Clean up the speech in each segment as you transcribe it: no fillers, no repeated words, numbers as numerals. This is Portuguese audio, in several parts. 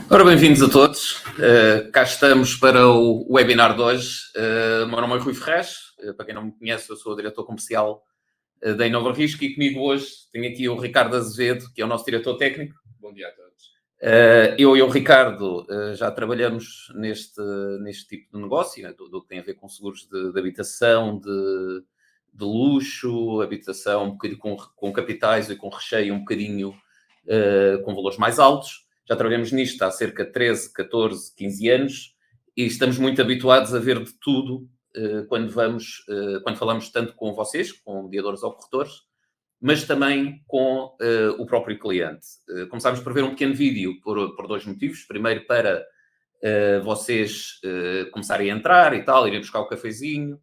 Ora, bem-vindos a todos. Cá estamos para o webinar de hoje. O meu nome é Rui Ferraz. Para quem não me conhece, eu sou o diretor comercial da Inova Risco e comigo hoje tenho aqui o Ricardo Azevedo, que é o nosso diretor técnico. Bom dia a todos. Eu e o Ricardo já trabalhamos neste tipo de negócio, né, do que tem a ver com seguros de habitação, de luxo, habitação um bocadinho com capitais e com recheio um bocadinho com valores mais altos. Já trabalhamos nisto há cerca de 13, 14, 15 anos e estamos muito habituados a ver de tudo quando falamos tanto com vocês, com mediadores ou corretores, mas também com o próprio cliente. Começámos por ver um pequeno vídeo por dois motivos. Primeiro, para vocês começarem a entrar e tal, irem buscar o cafezinho,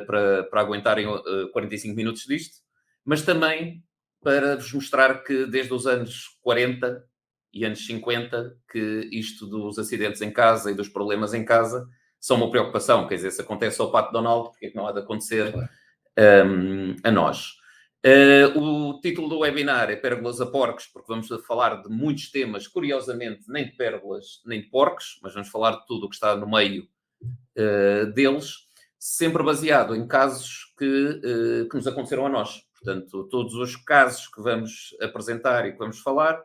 para aguentarem 45 minutos disto, mas também para vos mostrar que desde os anos 40 e anos 50 que isto dos acidentes em casa e dos problemas em casa são uma preocupação. Quer dizer, se acontece ao Pato Donald, porque é que não há de acontecer a nós? O título do webinar é Pérgolas a Porcos, porque vamos falar de muitos temas, curiosamente, nem de pérgolas, nem de porcos, mas vamos falar de tudo o que está no meio deles, sempre baseado em casos que nos aconteceram a nós. Portanto, todos os casos que vamos apresentar e que vamos falar,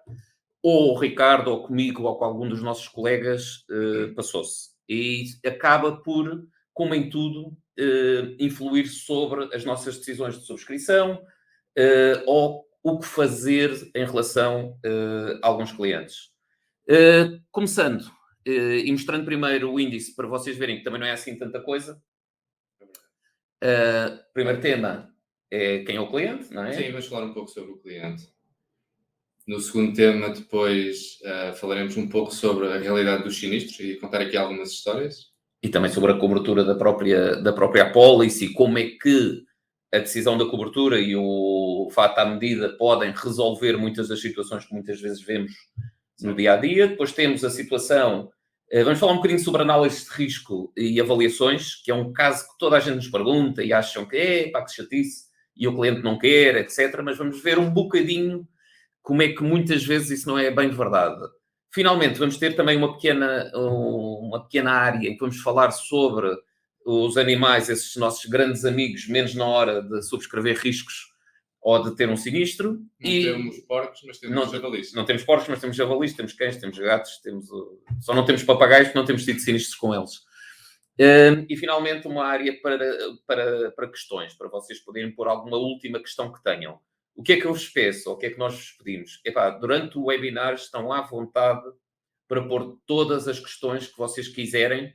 ou o Ricardo, ou comigo, ou com algum dos nossos colegas, passou-se. E acaba por, como em tudo, influir sobre as nossas decisões de subscrição ou o que fazer em relação a alguns clientes. Começando e mostrando primeiro o índice para vocês verem que também não é assim tanta coisa. Primeiro tema é quem é o cliente, não é? Sim, vamos falar um pouco sobre o cliente. No segundo tema, depois falaremos um pouco sobre a realidade dos sinistros e contar aqui algumas histórias. E também sobre a cobertura da própria apólice e como é que a decisão da cobertura e o fato à medida podem resolver muitas das situações que muitas vezes vemos no dia-a-dia. Depois temos a situação... Vamos falar um bocadinho sobre análise de risco e avaliações, que é um caso que toda a gente nos pergunta e acham que pá, que chatice, e o cliente não quer, etc. Mas vamos ver um bocadinho como é que muitas vezes isso não é bem verdade. Finalmente, vamos ter também uma pequena área em que vamos falar sobre os animais, esses nossos grandes amigos, menos na hora de subscrever riscos ou de ter um sinistro. Não temos porcos, mas temos javalis. Não temos porcos, mas temos javalis, temos cães, temos gatos, só não temos papagaios porque não temos tido sinistros com eles. E, finalmente, uma área para questões, para vocês poderem pôr alguma última questão que tenham. O que é que eu vos peço? Ou o que é que nós vos pedimos? Durante o webinar estão à vontade para pôr todas as questões que vocês quiserem.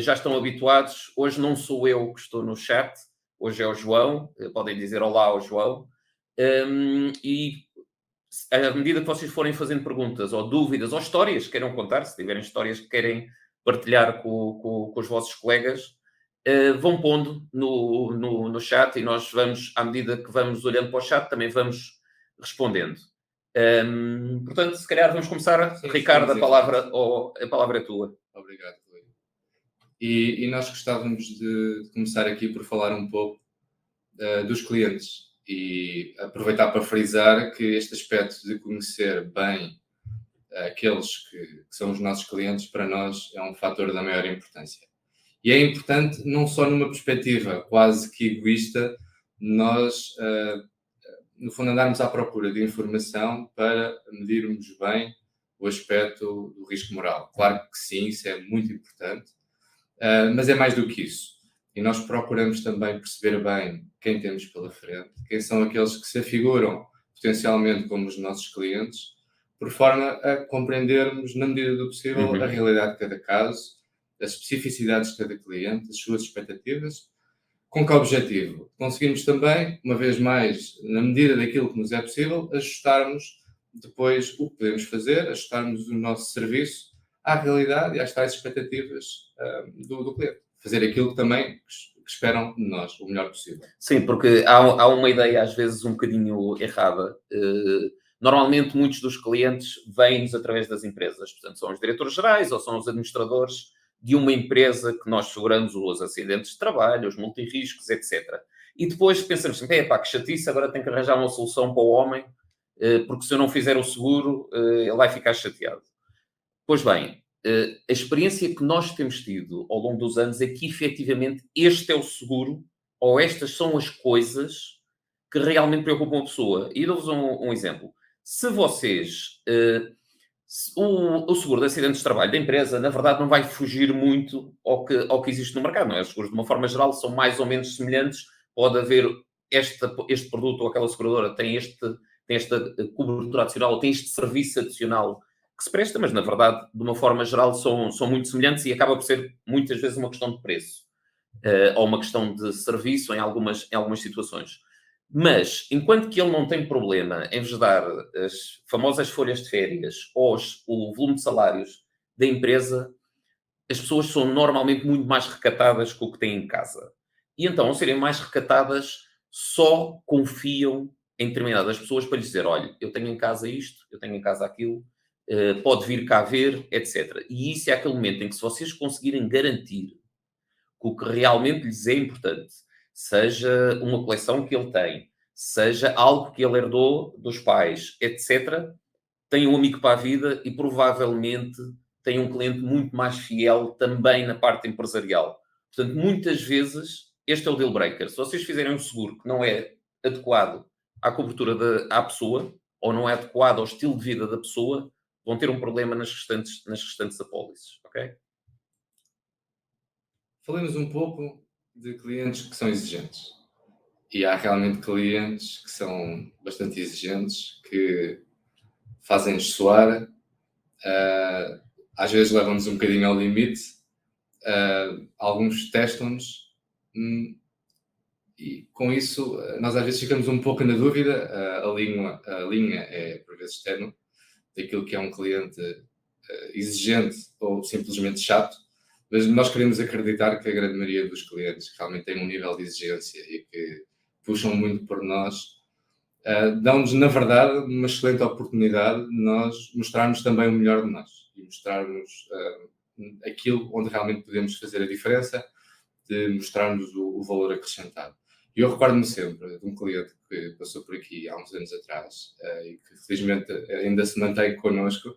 Já estão habituados. Hoje não sou eu que estou no chat. Hoje é o João. Podem dizer olá ao João. E à medida que vocês forem fazendo perguntas ou dúvidas ou histórias que queiram contar, se tiverem histórias que querem partilhar com os vossos colegas, vão pondo no chat e nós vamos, à medida que vamos olhando para o chat, também vamos respondendo. Portanto, se calhar vamos começar. Sim, Ricardo, a palavra é tua. Obrigado, Rui. E nós gostávamos de começar aqui por falar um pouco dos clientes e aproveitar para frisar que este aspecto de conhecer bem aqueles que são os nossos clientes, para nós é um fator da maior importância. E é importante não só numa perspectiva quase que egoísta, nós, no fundo, andarmos à procura de informação para medirmos bem o aspecto do risco moral. Claro que sim, isso é muito importante, mas é mais do que isso. E nós procuramos também perceber bem quem temos pela frente, quem são aqueles que se afiguram potencialmente como os nossos clientes, por forma a compreendermos, na medida do possível, a realidade de cada caso, as especificidades de cada cliente, as suas expectativas. Com que objetivo? Conseguimos também, uma vez mais, na medida daquilo que nos é possível, ajustarmos depois o que podemos fazer, ajustarmos o nosso serviço à realidade e às tais expectativas do cliente. Fazer aquilo que também esperam de nós, o melhor possível. Sim, porque há uma ideia às vezes um bocadinho errada. Normalmente muitos dos clientes vêm-nos através das empresas. Portanto, são os diretores gerais ou são os administradores de uma empresa que nós seguramos os acidentes de trabalho, os multirriscos, etc. E depois pensamos assim, pá, que chatice, agora tenho que arranjar uma solução para o homem, porque se eu não fizer o seguro, ele vai ficar chateado. Pois bem, a experiência que nós temos tido ao longo dos anos é que, efetivamente, este é o seguro, ou estas são as coisas que realmente preocupam a pessoa. E dou-vos um exemplo. Se vocês... o seguro de acidentes de trabalho da empresa, na verdade, não vai fugir muito ao que existe no mercado. Não é? Os seguros, de uma forma geral, são mais ou menos semelhantes. Pode haver este produto ou aquela seguradora tem esta cobertura adicional, ou tem este serviço adicional que se presta, mas, na verdade, de uma forma geral, são muito semelhantes e acaba por ser, muitas vezes, uma questão de preço. Ou uma questão de serviço em algumas situações. Mas, enquanto que ele não tem problema em vos dar as famosas folhas de férias ou o volume de salários da empresa, as pessoas são normalmente muito mais recatadas com o que têm em casa. E então, ao serem mais recatadas, só confiam em determinadas pessoas para lhes dizer: olha, eu tenho em casa isto, eu tenho em casa aquilo, pode vir cá ver, etc. E isso é aquele momento em que, se vocês conseguirem garantir que o que realmente lhes é importante, seja uma coleção que ele tem, seja algo que ele herdou dos pais, etc., tem um amigo para a vida e provavelmente tem um cliente muito mais fiel também na parte empresarial. Portanto, muitas vezes, este é o deal breaker. Se vocês fizerem um seguro que não é adequado à cobertura à pessoa, ou não é adequado ao estilo de vida da pessoa, vão ter um problema nas restantes apólices, ok? Falemos um pouco de clientes que são exigentes. E há realmente clientes que são bastante exigentes, que fazem-nos suar, às vezes levam-nos um bocadinho ao limite, alguns testam-nos, e com isso nós às vezes ficamos um pouco na dúvida. A linha é por vezes ténue daquilo que é um cliente exigente ou simplesmente chato, mas nós queremos acreditar que a grande maioria dos clientes que realmente têm um nível de exigência e que puxam muito por nós, dão-nos, na verdade, uma excelente oportunidade de nós mostrarmos também o melhor de nós e mostrarmos aquilo onde realmente podemos fazer a diferença, de mostrarmos o valor acrescentado. E eu recordo-me sempre de um cliente que passou por aqui há uns anos atrás e que felizmente ainda se mantém connosco,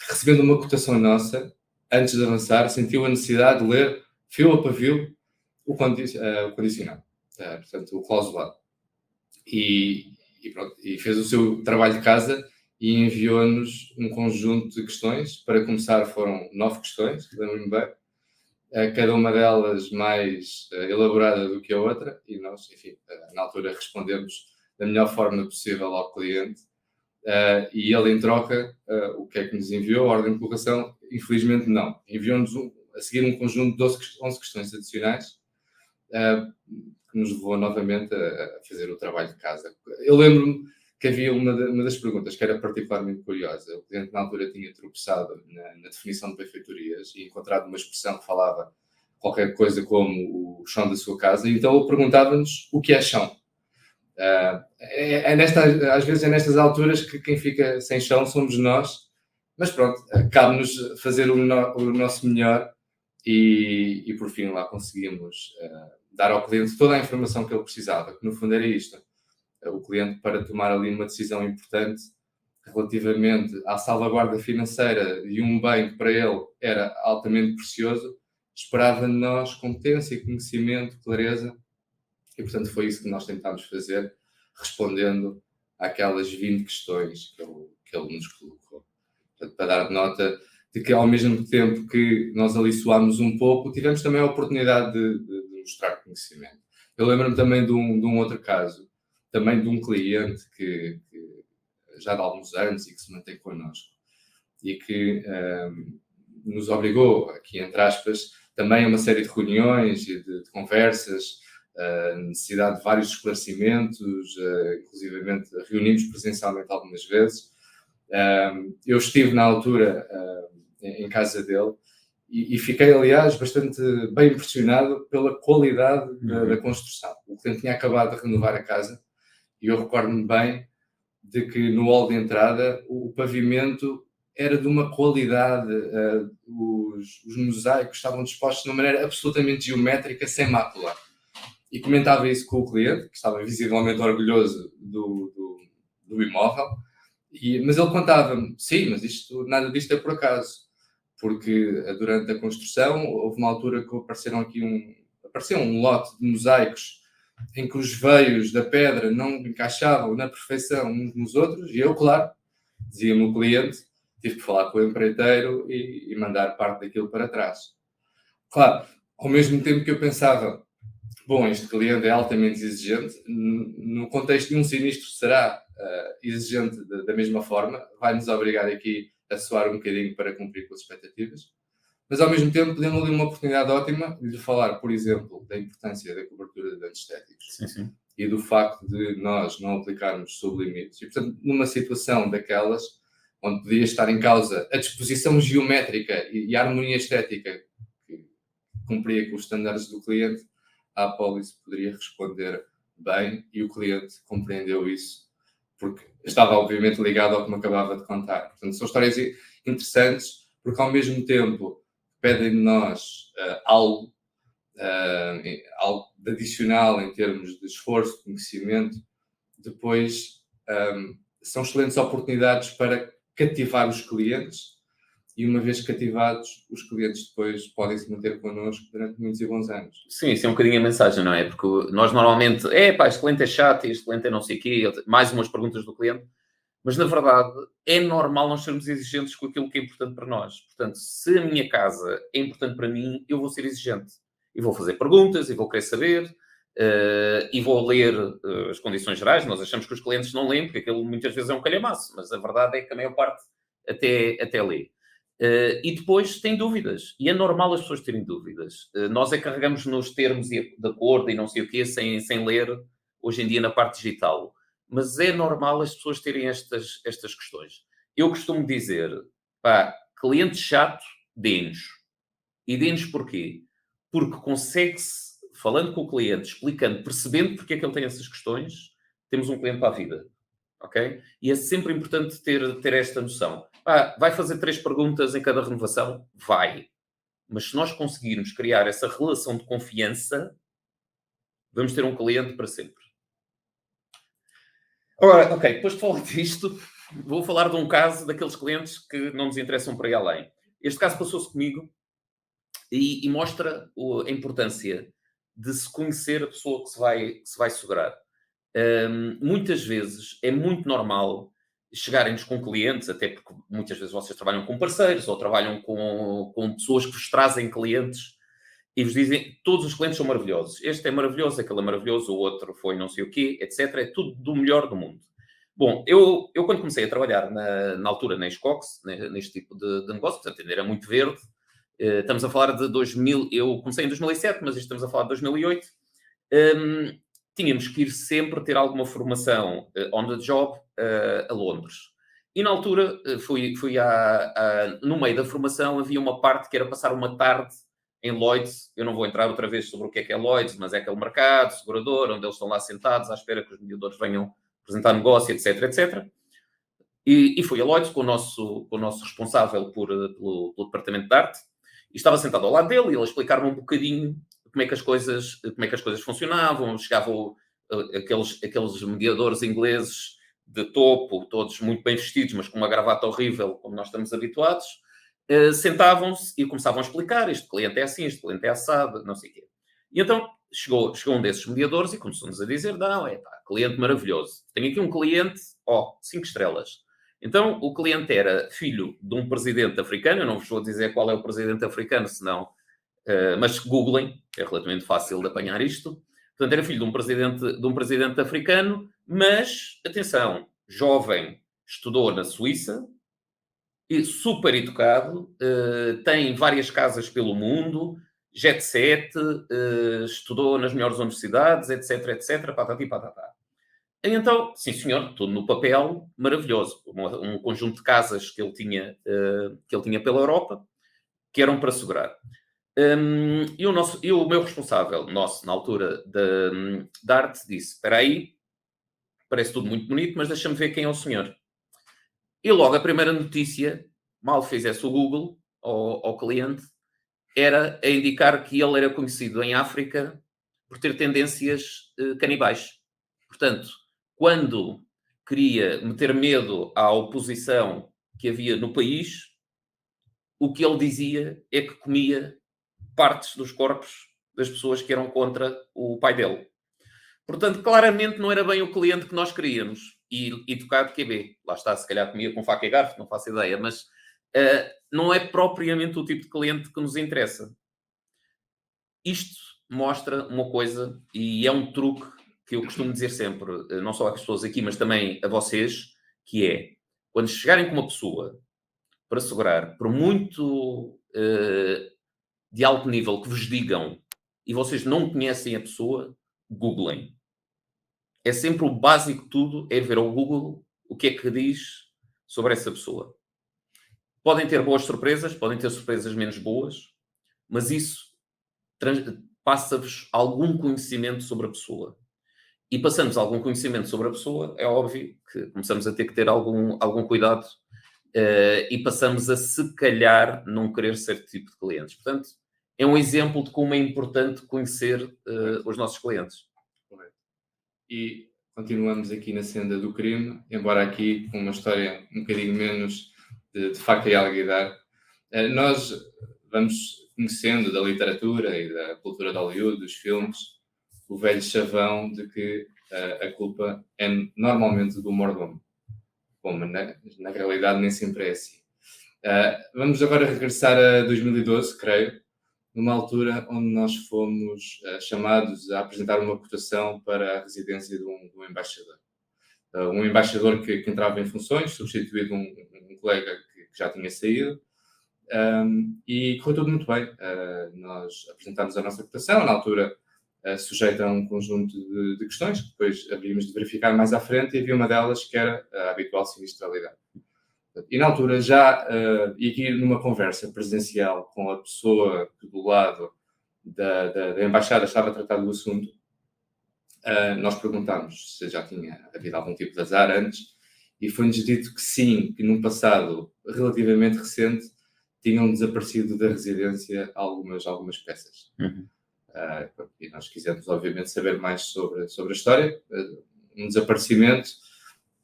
recebendo uma cotação nossa, antes de avançar, sentiu a necessidade de ler fio a pavio o condicionado, portanto, o clausulado. E fez o seu trabalho de casa e enviou-nos um conjunto de questões. Para começar, foram 9 questões, lembro-me bem, cada uma delas mais elaborada do que a outra, e nós, enfim, na altura respondemos da melhor forma possível ao cliente. E ele, em troca, o que é que nos enviou? A ordem de colocação? Infelizmente não. Enviou-nos a seguir um conjunto de 11 questões adicionais, que nos levou novamente a fazer o trabalho de casa. Eu lembro-me que havia uma das perguntas que era particularmente curiosa. O cliente, na altura, tinha tropeçado na definição de benfeitorias e encontrado uma expressão que falava qualquer coisa como o chão da sua casa, e então ele perguntava-nos o que é chão. Às vezes é nestas alturas que quem fica sem chão somos nós, mas pronto, cabe-nos fazer o nosso melhor e por fim lá conseguimos dar ao cliente toda a informação que ele precisava, que no fundo era isto. O cliente, para tomar ali uma decisão importante relativamente à salvaguarda financeira de um bem que para ele era altamente precioso, esperava de nós competência, conhecimento, clareza. E, portanto, foi isso que nós tentámos fazer, respondendo àquelas 20 questões que ele nos colocou. Portanto, para dar nota de que, ao mesmo tempo que nós ali suámos um pouco, tivemos também a oportunidade de mostrar conhecimento. Eu lembro-me também de um outro caso, também de um cliente que já de alguns anos e que se mantém connosco e que nos obrigou, aqui entre aspas, também a uma série de reuniões e de conversas, necessidade de vários esclarecimentos, inclusivamente reunimos presencialmente algumas vezes. Eu estive na altura em casa dele e fiquei, aliás, bastante bem impressionado pela qualidade da construção. O cliente tinha acabado de renovar a casa e eu recordo-me bem de que no hall de entrada o pavimento era de uma qualidade, os mosaicos estavam dispostos de uma maneira absolutamente geométrica, sem mácula. E comentava isso com o cliente, que estava visivelmente orgulhoso do imóvel, Mas ele contava-me, sim, mas nada disto é por acaso, porque durante a construção houve uma altura que apareceu um lote de mosaicos em que os veios da pedra não encaixavam na perfeição uns nos outros, e eu, claro, dizia-me o cliente, tive que falar com o empreiteiro e mandar parte daquilo para trás. Claro, ao mesmo tempo que eu pensava, bom, este cliente é altamente exigente, no contexto de um sinistro será exigente da mesma forma, vai-nos obrigar aqui a suar um bocadinho para cumprir com as expectativas, mas ao mesmo tempo deu-me ali uma oportunidade ótima de lhe falar, por exemplo, da importância da cobertura de danos estéticos. Sim, sim. E do facto de nós não aplicarmos sublimites. E, portanto, numa situação daquelas, onde podia estar em causa a disposição geométrica e a harmonia estética que cumpria com os estándares do cliente, a apólice poderia responder bem e o cliente compreendeu isso, porque estava obviamente ligado ao que me acabava de contar. Portanto, são histórias interessantes, porque ao mesmo tempo pedem de nós algo de adicional em termos de esforço, de conhecimento. Depois, são excelentes oportunidades para cativar os clientes e, uma vez cativados, os clientes depois podem se manter connosco durante muitos e bons anos. Sim, isso é um bocadinho a mensagem, não é? Porque nós normalmente, este cliente é chato, este cliente é não sei o quê, mais umas perguntas do cliente, mas na verdade é normal nós sermos exigentes com aquilo que é importante para nós. Portanto, se a minha casa é importante para mim, eu vou ser exigente. E vou fazer perguntas, e vou querer saber, e vou ler as condições gerais. Nós achamos que os clientes não leem, porque aquilo muitas vezes é um calhamaço, mas a verdade é que a maior parte até lê. E depois tem dúvidas. E é normal as pessoas terem dúvidas. Nós é que carregamos nos termos de acordo e não sei o quê, sem ler, hoje em dia, na parte digital. Mas é normal as pessoas terem estas questões. Eu costumo dizer, cliente chato, dê-nos. E dê-nos porquê? Porque consegue-se, falando com o cliente, explicando, percebendo porque é que ele tem essas questões, temos um cliente para a vida. Ok? E é sempre importante ter esta noção. Vai fazer 3 perguntas em cada renovação? Vai. Mas se nós conseguirmos criar essa relação de confiança, vamos ter um cliente para sempre. Agora, ok, depois de falar disto, vou falar de um caso daqueles clientes que não nos interessam para ir além. Este caso passou-se comigo e mostra a importância de se conhecer a pessoa que se vai segurar. Muitas vezes é muito normal chegarem-nos com clientes, até porque muitas vezes vocês trabalham com parceiros ou trabalham com pessoas que vos trazem clientes e vos dizem todos os clientes são maravilhosos. Este é maravilhoso, aquele é maravilhoso, o outro foi não sei o quê, etc. É tudo do melhor do mundo. Bom, eu quando comecei a trabalhar na altura na Escox, neste tipo de negócio, portanto ainda era muito verde, estamos a falar de 2000, eu comecei em 2007, mas estamos a falar de 2008, tínhamos que ir sempre ter alguma formação on the job a Londres. E na altura, no meio da formação, havia uma parte que era passar uma tarde em Lloyds. Eu não vou entrar outra vez sobre o que é Lloyds, mas é aquele mercado segurador, onde eles estão lá sentados à espera que os mediadores venham apresentar negócio, etc, etc. E fui a Lloyds com o nosso responsável pelo departamento de arte, e estava sentado ao lado dele, e ele explicar-me um bocadinho como é que as coisas funcionavam. Chegavam aqueles mediadores ingleses de topo, todos muito bem vestidos, mas com uma gravata horrível, como nós estamos habituados, sentavam-se e começavam a explicar: este cliente é assim, este cliente é assado, não sei o quê. E então chegou um desses mediadores e começou-nos a dizer: não, cliente maravilhoso. Tenho aqui um cliente, 5 estrelas. Então, o cliente era filho de um presidente africano. Eu não vos vou dizer qual é o presidente africano, senão... mas googlem, é relativamente fácil de apanhar isto. Portanto, era filho de um presidente africano, mas, atenção, jovem, estudou na Suíça, e super educado, tem várias casas pelo mundo, jet set, estudou nas melhores universidades, etc, etc, patati patatá. Então, sim senhor, tudo no papel, maravilhoso. Um conjunto de casas que ele tinha pela Europa, que eram para segurar. E o meu responsável, na altura da arte, disse: espera aí, parece tudo muito bonito, mas deixa-me ver quem é o senhor. E logo a primeira notícia, mal fizesse o Google ao cliente, era a indicar que ele era conhecido em África por ter tendências canibais. Portanto, quando queria meter medo à oposição que havia no país, o que ele dizia é que comia partes dos corpos das pessoas que eram contra o pai dele. Portanto, claramente não era bem o cliente que nós queríamos. E tocar de QB. Lá está, se calhar comia com faca e garfo, não faço ideia. Mas não é propriamente o tipo de cliente que nos interessa. Isto mostra uma coisa, e é um truque que eu costumo dizer sempre, não só às pessoas aqui, mas também a vocês, que é, quando chegarem com uma pessoa para segurar, por muito de alto nível que vos digam e vocês não conhecem a pessoa, googlem. É sempre o básico de tudo, é ver ao Google o que é que diz sobre essa pessoa. Podem ter boas surpresas, podem ter surpresas menos boas, mas isso passa-vos algum conhecimento sobre a pessoa. E passamos algum conhecimento sobre a pessoa, é óbvio que começamos a ter que ter algum cuidado e passamos a, se calhar, não querer ser tipo de clientes. Portanto, é um exemplo de como é importante conhecer os nossos clientes. Correto. E continuamos aqui na senda do crime, embora aqui com uma história um bocadinho menos de faca e alguidar. Nós vamos conhecendo da literatura e da cultura de Hollywood, dos filmes, o velho chavão de que a culpa é normalmente do mordomo. Bom, mas na realidade nem sempre é assim. Vamos agora regressar a 2012, creio, numa altura onde nós fomos chamados a apresentar uma cotação para a residência de um embaixador. Um embaixador que entrava em funções, substituído um colega que já tinha saído, e correu tudo muito bem. Nós apresentámos a nossa cotação, na altura sujeita a um conjunto de questões que depois havíamos de verificar mais à frente, e havia uma delas que era a habitual sinistralidade. E na altura e aqui numa conversa presencial com a pessoa que do lado da embaixada estava a tratar do assunto, nós perguntámos se já tinha havido algum tipo de azar antes, e foi-nos dito que sim, que num passado relativamente recente tinham desaparecido da residência algumas peças. Uhum. E nós quisemos, obviamente, saber mais sobre a história. Um desaparecimento,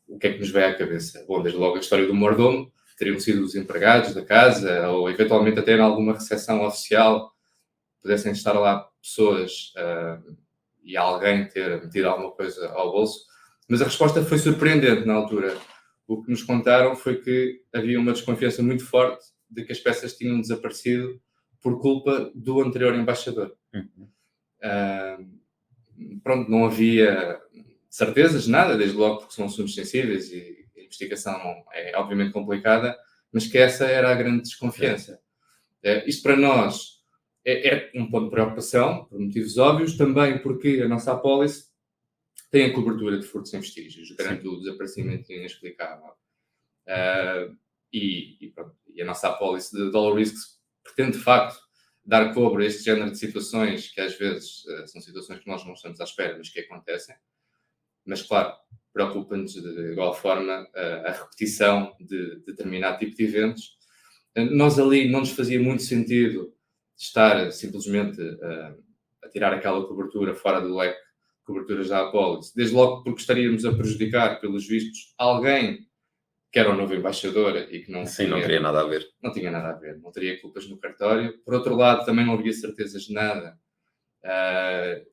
o que é que nos veio à cabeça? Bom, desde logo a história do mordomo, teriam sido os empregados da casa, ou eventualmente até em alguma recepção oficial, pudessem estar lá pessoas e alguém ter metido alguma coisa ao bolso. Mas a resposta foi surpreendente na altura. O que nos contaram foi que havia uma desconfiança muito forte de que as peças tinham desaparecido por culpa do anterior embaixador. Uhum. Pronto, não havia certezas, nada, desde logo porque são assuntos sensíveis e a investigação é obviamente complicada, mas que essa era a grande desconfiança. Isto para nós é um ponto de preocupação, por motivos óbvios, também porque a nossa apólice tem a cobertura de furtos em vestígios, garante o desaparecimento inexplicável. E a nossa apólice de Dollar Risks pretende, de facto, dar cobro a este género de situações que às vezes são situações que nós não estamos à espera, mas que acontecem. Mas, claro, preocupa-nos de igual forma a repetição de determinado tipo de eventos. Nós ali não nos fazia muito sentido estar simplesmente a tirar aquela cobertura fora do leque de coberturas da apólice, desde logo porque estaríamos a prejudicar, pelos vistos, alguém que era o novo embaixador e que não teria nada a ver. Não tinha nada a ver, não teria culpas no cartório. Por outro lado, também não havia certezas de nada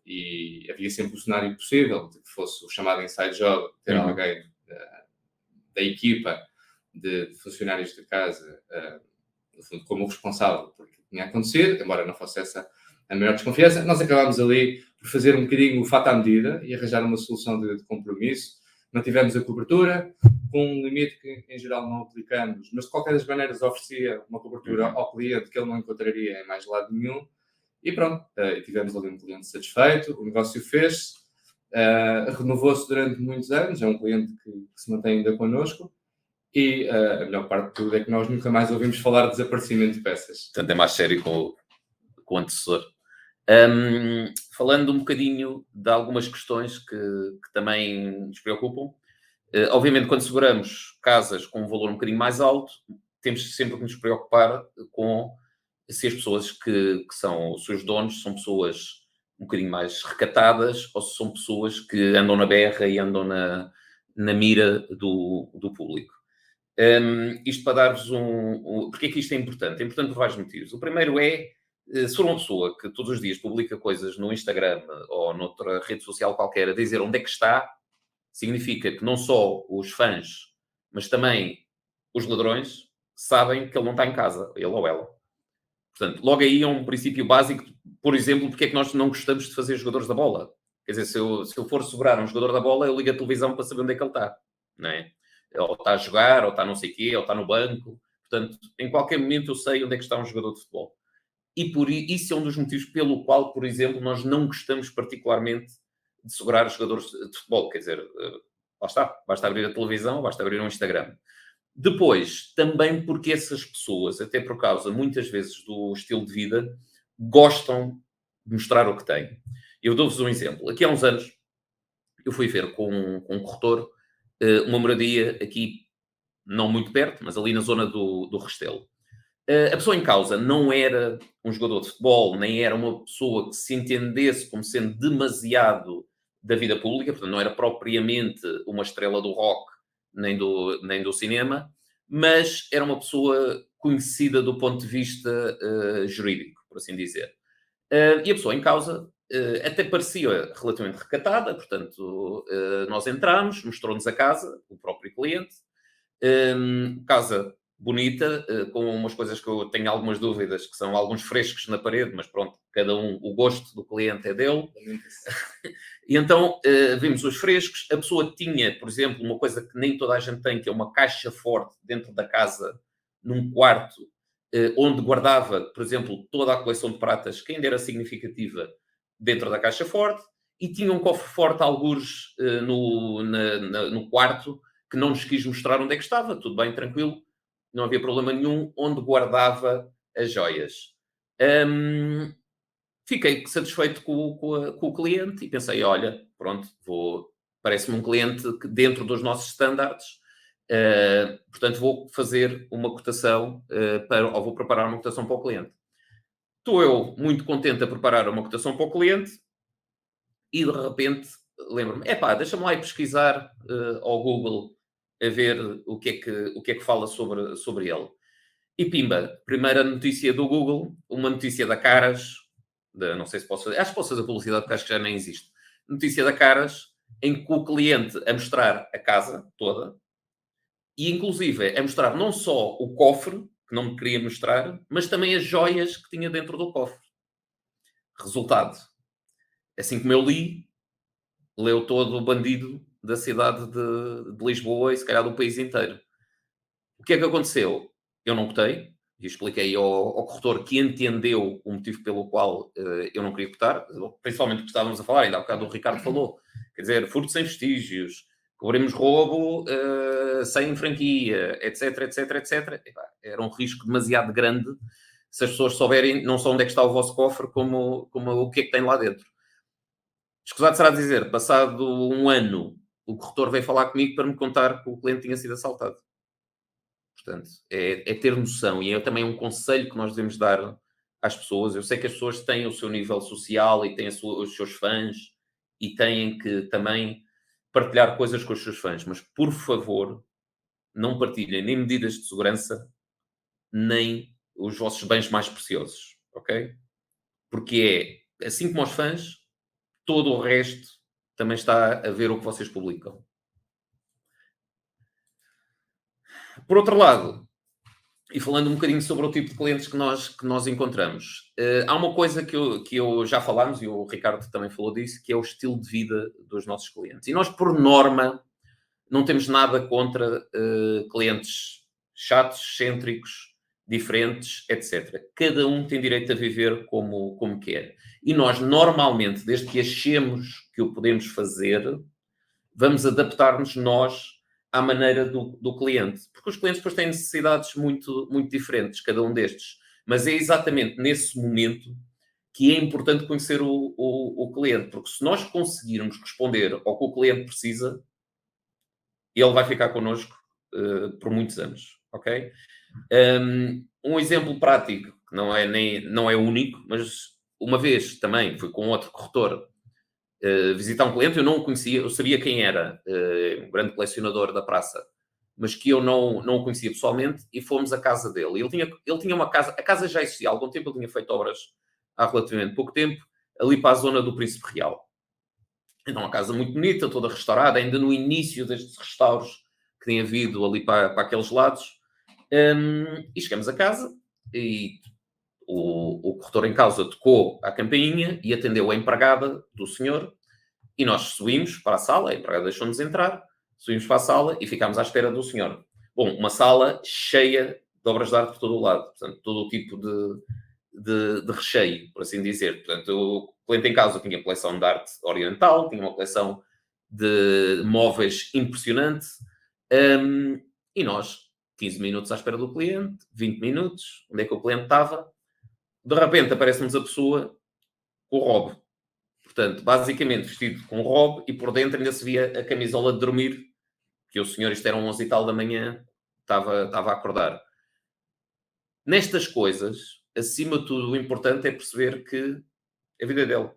e havia sempre o cenário possível de que fosse o chamado inside job, ter alguém da equipa de funcionários de casa, no fundo, como responsável por que tinha acontecido, embora não fosse essa a maior desconfiança. Nós acabámos ali por fazer um bocadinho o fato à medida e arranjar uma solução de compromisso. Mantivemos a cobertura, com um limite que em geral não aplicamos, mas de qualquer das maneiras oferecia uma cobertura ao cliente que ele não encontraria em mais lado nenhum. E pronto, tivemos ali um cliente satisfeito, o negócio fez-se, renovou-se durante muitos anos, é um cliente que se mantém ainda connosco, e a melhor parte de tudo é que nós nunca mais ouvimos falar de desaparecimento de peças. Portanto, é mais sério com o antecessor. Falando um bocadinho de algumas questões que também nos preocupam, obviamente quando seguramos casas com um valor um bocadinho mais alto, temos sempre que nos preocupar com se as pessoas que são os seus donos são pessoas um bocadinho mais recatadas ou se são pessoas que andam na berra e andam na mira do público. Isto para dar-vos Porque é que isto é importante? É importante por vários motivos. O primeiro é, se for uma pessoa que todos os dias publica coisas no Instagram ou noutra rede social qualquer a dizer onde é que está, significa que não só os fãs, mas também os ladrões sabem que ele não está em casa, ele ou ela. Portanto, logo aí é um princípio básico, por exemplo, porque é que nós não gostamos de fazer jogadores da bola. Quer dizer, se eu for segurar um jogador da bola, eu ligo a televisão para saber onde é que ele está, não é? Ou está a jogar, ou está não sei o quê, ou está no banco. Portanto, em qualquer momento eu sei onde é que está um jogador de futebol. E por isso é um dos motivos pelo qual, por exemplo, nós não gostamos particularmente de segurar jogadores de futebol. Quer dizer, lá está, basta abrir a televisão, basta abrir um Instagram. Depois, também porque essas pessoas, até por causa, muitas vezes, do estilo de vida, gostam de mostrar o que têm. Eu dou-vos um exemplo. Aqui há uns anos, eu fui ver com um corretor uma moradia aqui, não muito perto, mas ali na zona do Restelo. A pessoa em causa não era um jogador de futebol, nem era uma pessoa que se entendesse como sendo demasiado da vida pública, portanto, não era propriamente uma estrela do rock nem do cinema, mas era uma pessoa conhecida do ponto de vista jurídico, por assim dizer. E a pessoa em causa até parecia relativamente recatada, portanto, nós entramos, mostrou-nos a casa, o próprio cliente, casa bonita, com umas coisas que eu tenho algumas dúvidas, que são alguns frescos na parede, mas pronto, cada um, o gosto do cliente é dele. E então vimos os frescos. A pessoa tinha, por exemplo, uma coisa que nem toda a gente tem, que é uma caixa forte dentro da casa, num quarto, onde guardava, por exemplo, toda a coleção de pratas, que ainda era significativa, dentro da caixa forte, e tinha um cofre forte, algures, no quarto, que não nos quis mostrar onde é que estava. Tudo bem, tranquilo, não havia problema nenhum, onde guardava as joias. Fiquei satisfeito com o cliente e pensei, olha, pronto, parece-me um cliente que dentro dos nossos estándares, portanto vou fazer uma cotação, ou vou preparar uma cotação para o cliente. Estou eu muito contente a preparar uma cotação para o cliente e de repente lembro-me, deixa-me lá ir pesquisar ao Google a ver o que é que fala sobre ele. E pimba, primeira notícia do Google, uma notícia da Caras, não sei se posso fazer, acho que posso fazer publicidade porque acho que já nem existe. Notícia da Caras, em que o cliente a mostrar a casa toda e inclusive a mostrar não só o cofre, que não me queria mostrar, mas também as joias que tinha dentro do cofre. Resultado, assim como eu li, leu todo o bandido da cidade de Lisboa e se calhar do país inteiro. O que é que aconteceu? Eu não cotei e expliquei ao corretor que entendeu o motivo pelo qual eu não queria cotar, principalmente porque estávamos a falar, ainda há bocado o Ricardo falou, quer dizer, furto sem vestígios, cobrimos roubo sem franquia, etc, etc, etc. Era um risco demasiado grande se as pessoas souberem não só onde é que está o vosso cofre, como o que é que tem lá dentro. Escusado será dizer, passado um ano, o corretor veio falar comigo para me contar que o cliente tinha sido assaltado. Portanto, é ter noção e é também um conselho que nós devemos dar às pessoas. Eu sei que as pessoas têm o seu nível social e têm os seus fãs e têm que também partilhar coisas com os seus fãs, mas por favor, não partilhem nem medidas de segurança, nem os vossos bens mais preciosos, ok? Porque assim como os fãs, todo o resto também está a ver o que vocês publicam. Por outro lado, e falando um bocadinho sobre o tipo de clientes que nós encontramos, há uma coisa que eu já falámos, e o Ricardo também falou disso, que é o estilo de vida dos nossos clientes. E nós, por norma, não temos nada contra clientes chatos, excêntricos, diferentes, etc. Cada um tem direito a viver como quer. E nós, normalmente, desde que achemos que o podemos fazer, vamos adaptar-nos nós à maneira do cliente. Porque os clientes depois têm necessidades muito, muito diferentes, cada um destes. Mas é exatamente nesse momento que é importante conhecer o cliente. Porque se nós conseguirmos responder ao que o cliente precisa, ele vai ficar connosco por muitos anos. Ok? Um exemplo prático, que não é único, mas uma vez também fui com outro corretor visitar um cliente, eu não o conhecia, eu sabia quem era, um grande colecionador da praça, mas que eu não o conhecia pessoalmente, e fomos à casa dele. Ele tinha uma casa, a casa já existia há algum tempo, ele tinha feito obras há relativamente pouco tempo, ali para a zona do Príncipe Real. Então, uma casa muito bonita, toda restaurada, ainda no início destes restauros que tem havido ali para aqueles lados. E chegamos a casa e o corretor em causa tocou à campainha e atendeu a empregada do senhor, e nós subimos para a sala, a empregada deixou-nos entrar, subimos para a sala e ficámos à espera do senhor. Bom, uma sala cheia de obras de arte por todo o lado, portanto, todo o tipo de recheio, por assim dizer. Portanto, o cliente em causa tinha coleção de arte oriental, tinha uma coleção de móveis impressionante, e nós, 15 minutos à espera do cliente, 20 minutos, onde é que o cliente estava? De repente aparece-nos a pessoa com o robe. Portanto, basicamente vestido com o robe, e por dentro ainda se via a camisola de dormir, que o senhor, isto era 11 e tal da manhã, estava a acordar. Nestas coisas, acima de tudo, o importante é perceber que a vida é dele.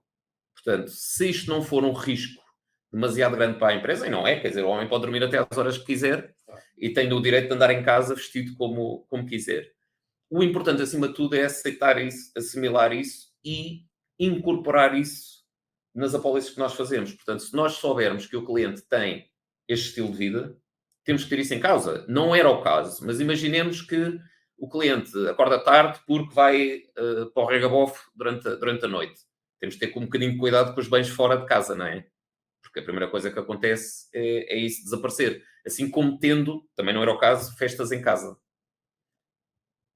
Portanto, se isto não for um risco demasiado grande para a empresa, e não é, quer dizer, o homem pode dormir até às horas que quiser e tem o direito de andar em casa vestido como quiser. O importante, acima de tudo, é aceitar isso, assimilar isso e incorporar isso nas apólices que nós fazemos. Portanto, se nós soubermos que o cliente tem este estilo de vida, temos que ter isso em causa. Não era o caso, mas imaginemos que o cliente acorda tarde porque vai para o regabof durante a noite. Temos que ter com um bocadinho de cuidado com os bens fora de casa, não é? Porque a primeira coisa que acontece é isso desaparecer. Assim como tendo, também não era o caso, festas em casa.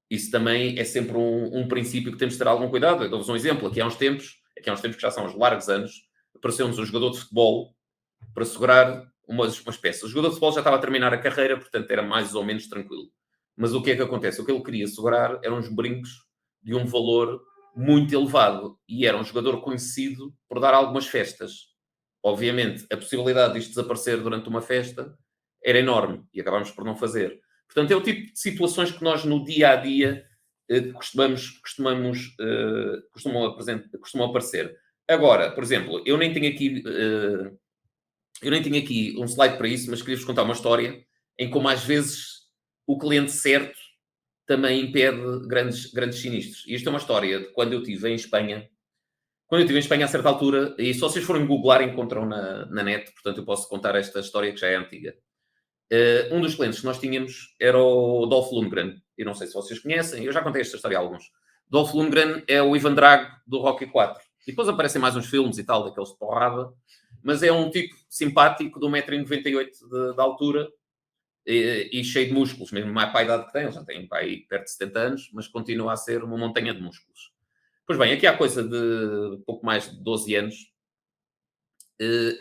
Isso também é sempre um princípio que temos de ter algum cuidado. Eu dou-vos um exemplo. Aqui há uns tempos que já são uns largos anos, apareceu-nos um jogador de futebol para segurar umas peças. O jogador de futebol já estava a terminar a carreira, portanto era mais ou menos tranquilo. Mas o que é que acontece? O que ele queria segurar eram uns brincos de um valor muito elevado, e era um jogador conhecido por dar algumas festas. Obviamente, a possibilidade disto desaparecer durante uma festa era enorme, e acabámos por não fazer. Portanto, é o tipo de situações que nós no dia a dia costumam aparecer. Agora, por exemplo, eu nem tenho aqui um slide para isso, mas queria-vos contar uma história em como às vezes o cliente certo também impede grandes sinistros. E isto é uma história de quando eu estive em Espanha. Quando eu estive em Espanha, a certa altura, e se vocês forem googlar, encontram na net, portanto eu posso contar esta história que já é antiga. Um dos clientes que nós tínhamos era o Dolph Lundgren. Eu não sei se vocês conhecem, eu já contei esta história a alguns. Dolph Lundgren é o Ivan Drago do Rocky 4. E depois aparecem mais uns filmes e tal, daqueles de porrada, mas é um tipo simpático de 1,98 m de altura e cheio de músculos, mesmo mais para a idade que tem, ele já tem pai perto de 70 anos, mas continua a ser uma montanha de músculos. Pois bem, aqui há coisa de pouco mais de 12 anos,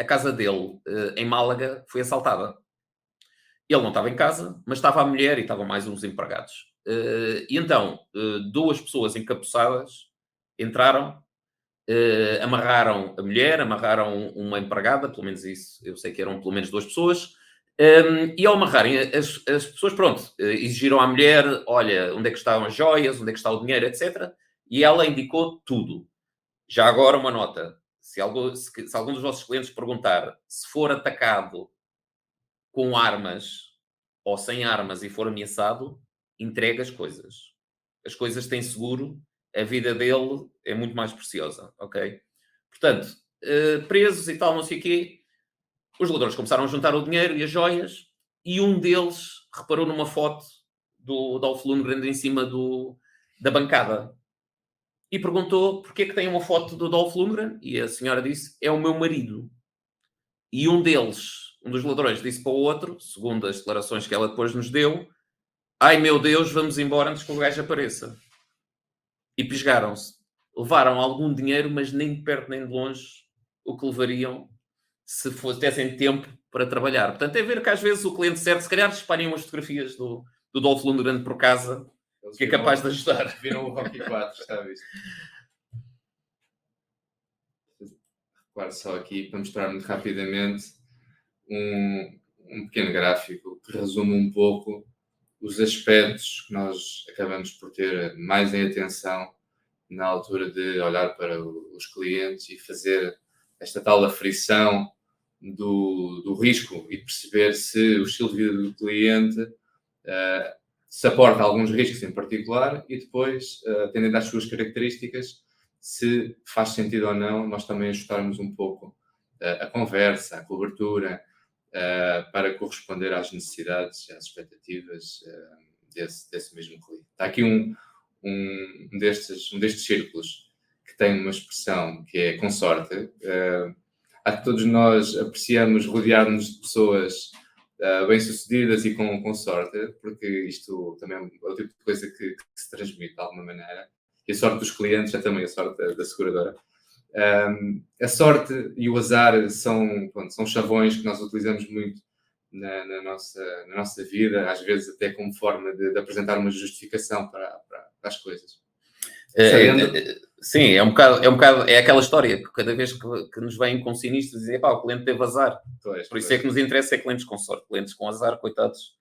a casa dele, em Málaga, foi assaltada. Ele não estava em casa, mas estava a mulher e estavam mais uns empregados. E então, duas pessoas encapuçadas entraram, amarraram a mulher, amarraram uma empregada, pelo menos isso, eu sei que eram pelo menos duas pessoas, e ao amarrarem as pessoas, pronto, exigiram à mulher, olha, onde é que estavam as joias, onde é que está o dinheiro, etc. E ela indicou tudo. Já agora uma nota, se algum dos vossos clientes perguntar se for atacado com armas ou sem armas e for ameaçado, entrega as coisas. As coisas têm seguro, a vida dele é muito mais preciosa, ok? Portanto, presos e tal, não sei o quê, os ladrões começaram a juntar o dinheiro e as joias, e um deles reparou numa foto do Dolph Lundgren em cima da bancada e perguntou porquê é que tem uma foto do Dolph Lundgren, e a senhora disse, é o meu marido. E um dos ladrões, disse para o outro, segundo as declarações que ela depois nos deu, ai meu Deus, vamos embora antes que o gajo apareça. E pisgaram-se. Levaram algum dinheiro, mas nem de perto nem de longe o que levariam se tivessem tempo para trabalhar. Portanto, é ver que às vezes o cliente certo, se calhar espalhem umas fotografias do Dolph Lundgren por casa, eles que é capaz de ajudar. Viram o Rocky 4, está visto? Claro, só aqui para mostrar muito rapidamente um pequeno gráfico que resume um pouco os aspectos que nós acabamos por ter mais em atenção na altura de olhar para os clientes e fazer esta tal aflição do risco e de perceber se o estilo de vida do cliente se aporta alguns riscos em particular e depois, atendendo às suas características, se faz sentido ou não nós também ajustarmos um pouco a conversa, a cobertura, para corresponder às necessidades, às expectativas desse mesmo cliente. Está aqui um destes círculos que tem uma expressão que é consorte. Acho que todos nós apreciamos rodear-nos de pessoas bem-sucedidas e com sorte, porque isto também é o tipo de coisa que se transmite de alguma maneira. E a sorte dos clientes é também a sorte da seguradora. A sorte e o azar são chavões que nós utilizamos muito na nossa vida, às vezes até como forma de apresentar uma justificação para as coisas. Sim, é um bocado, é aquela história que cada vez que nos vêm com sinistros dizem, pá, o cliente teve azar. Por isso é que nos interessa clientes com sorte, clientes com azar, coitados.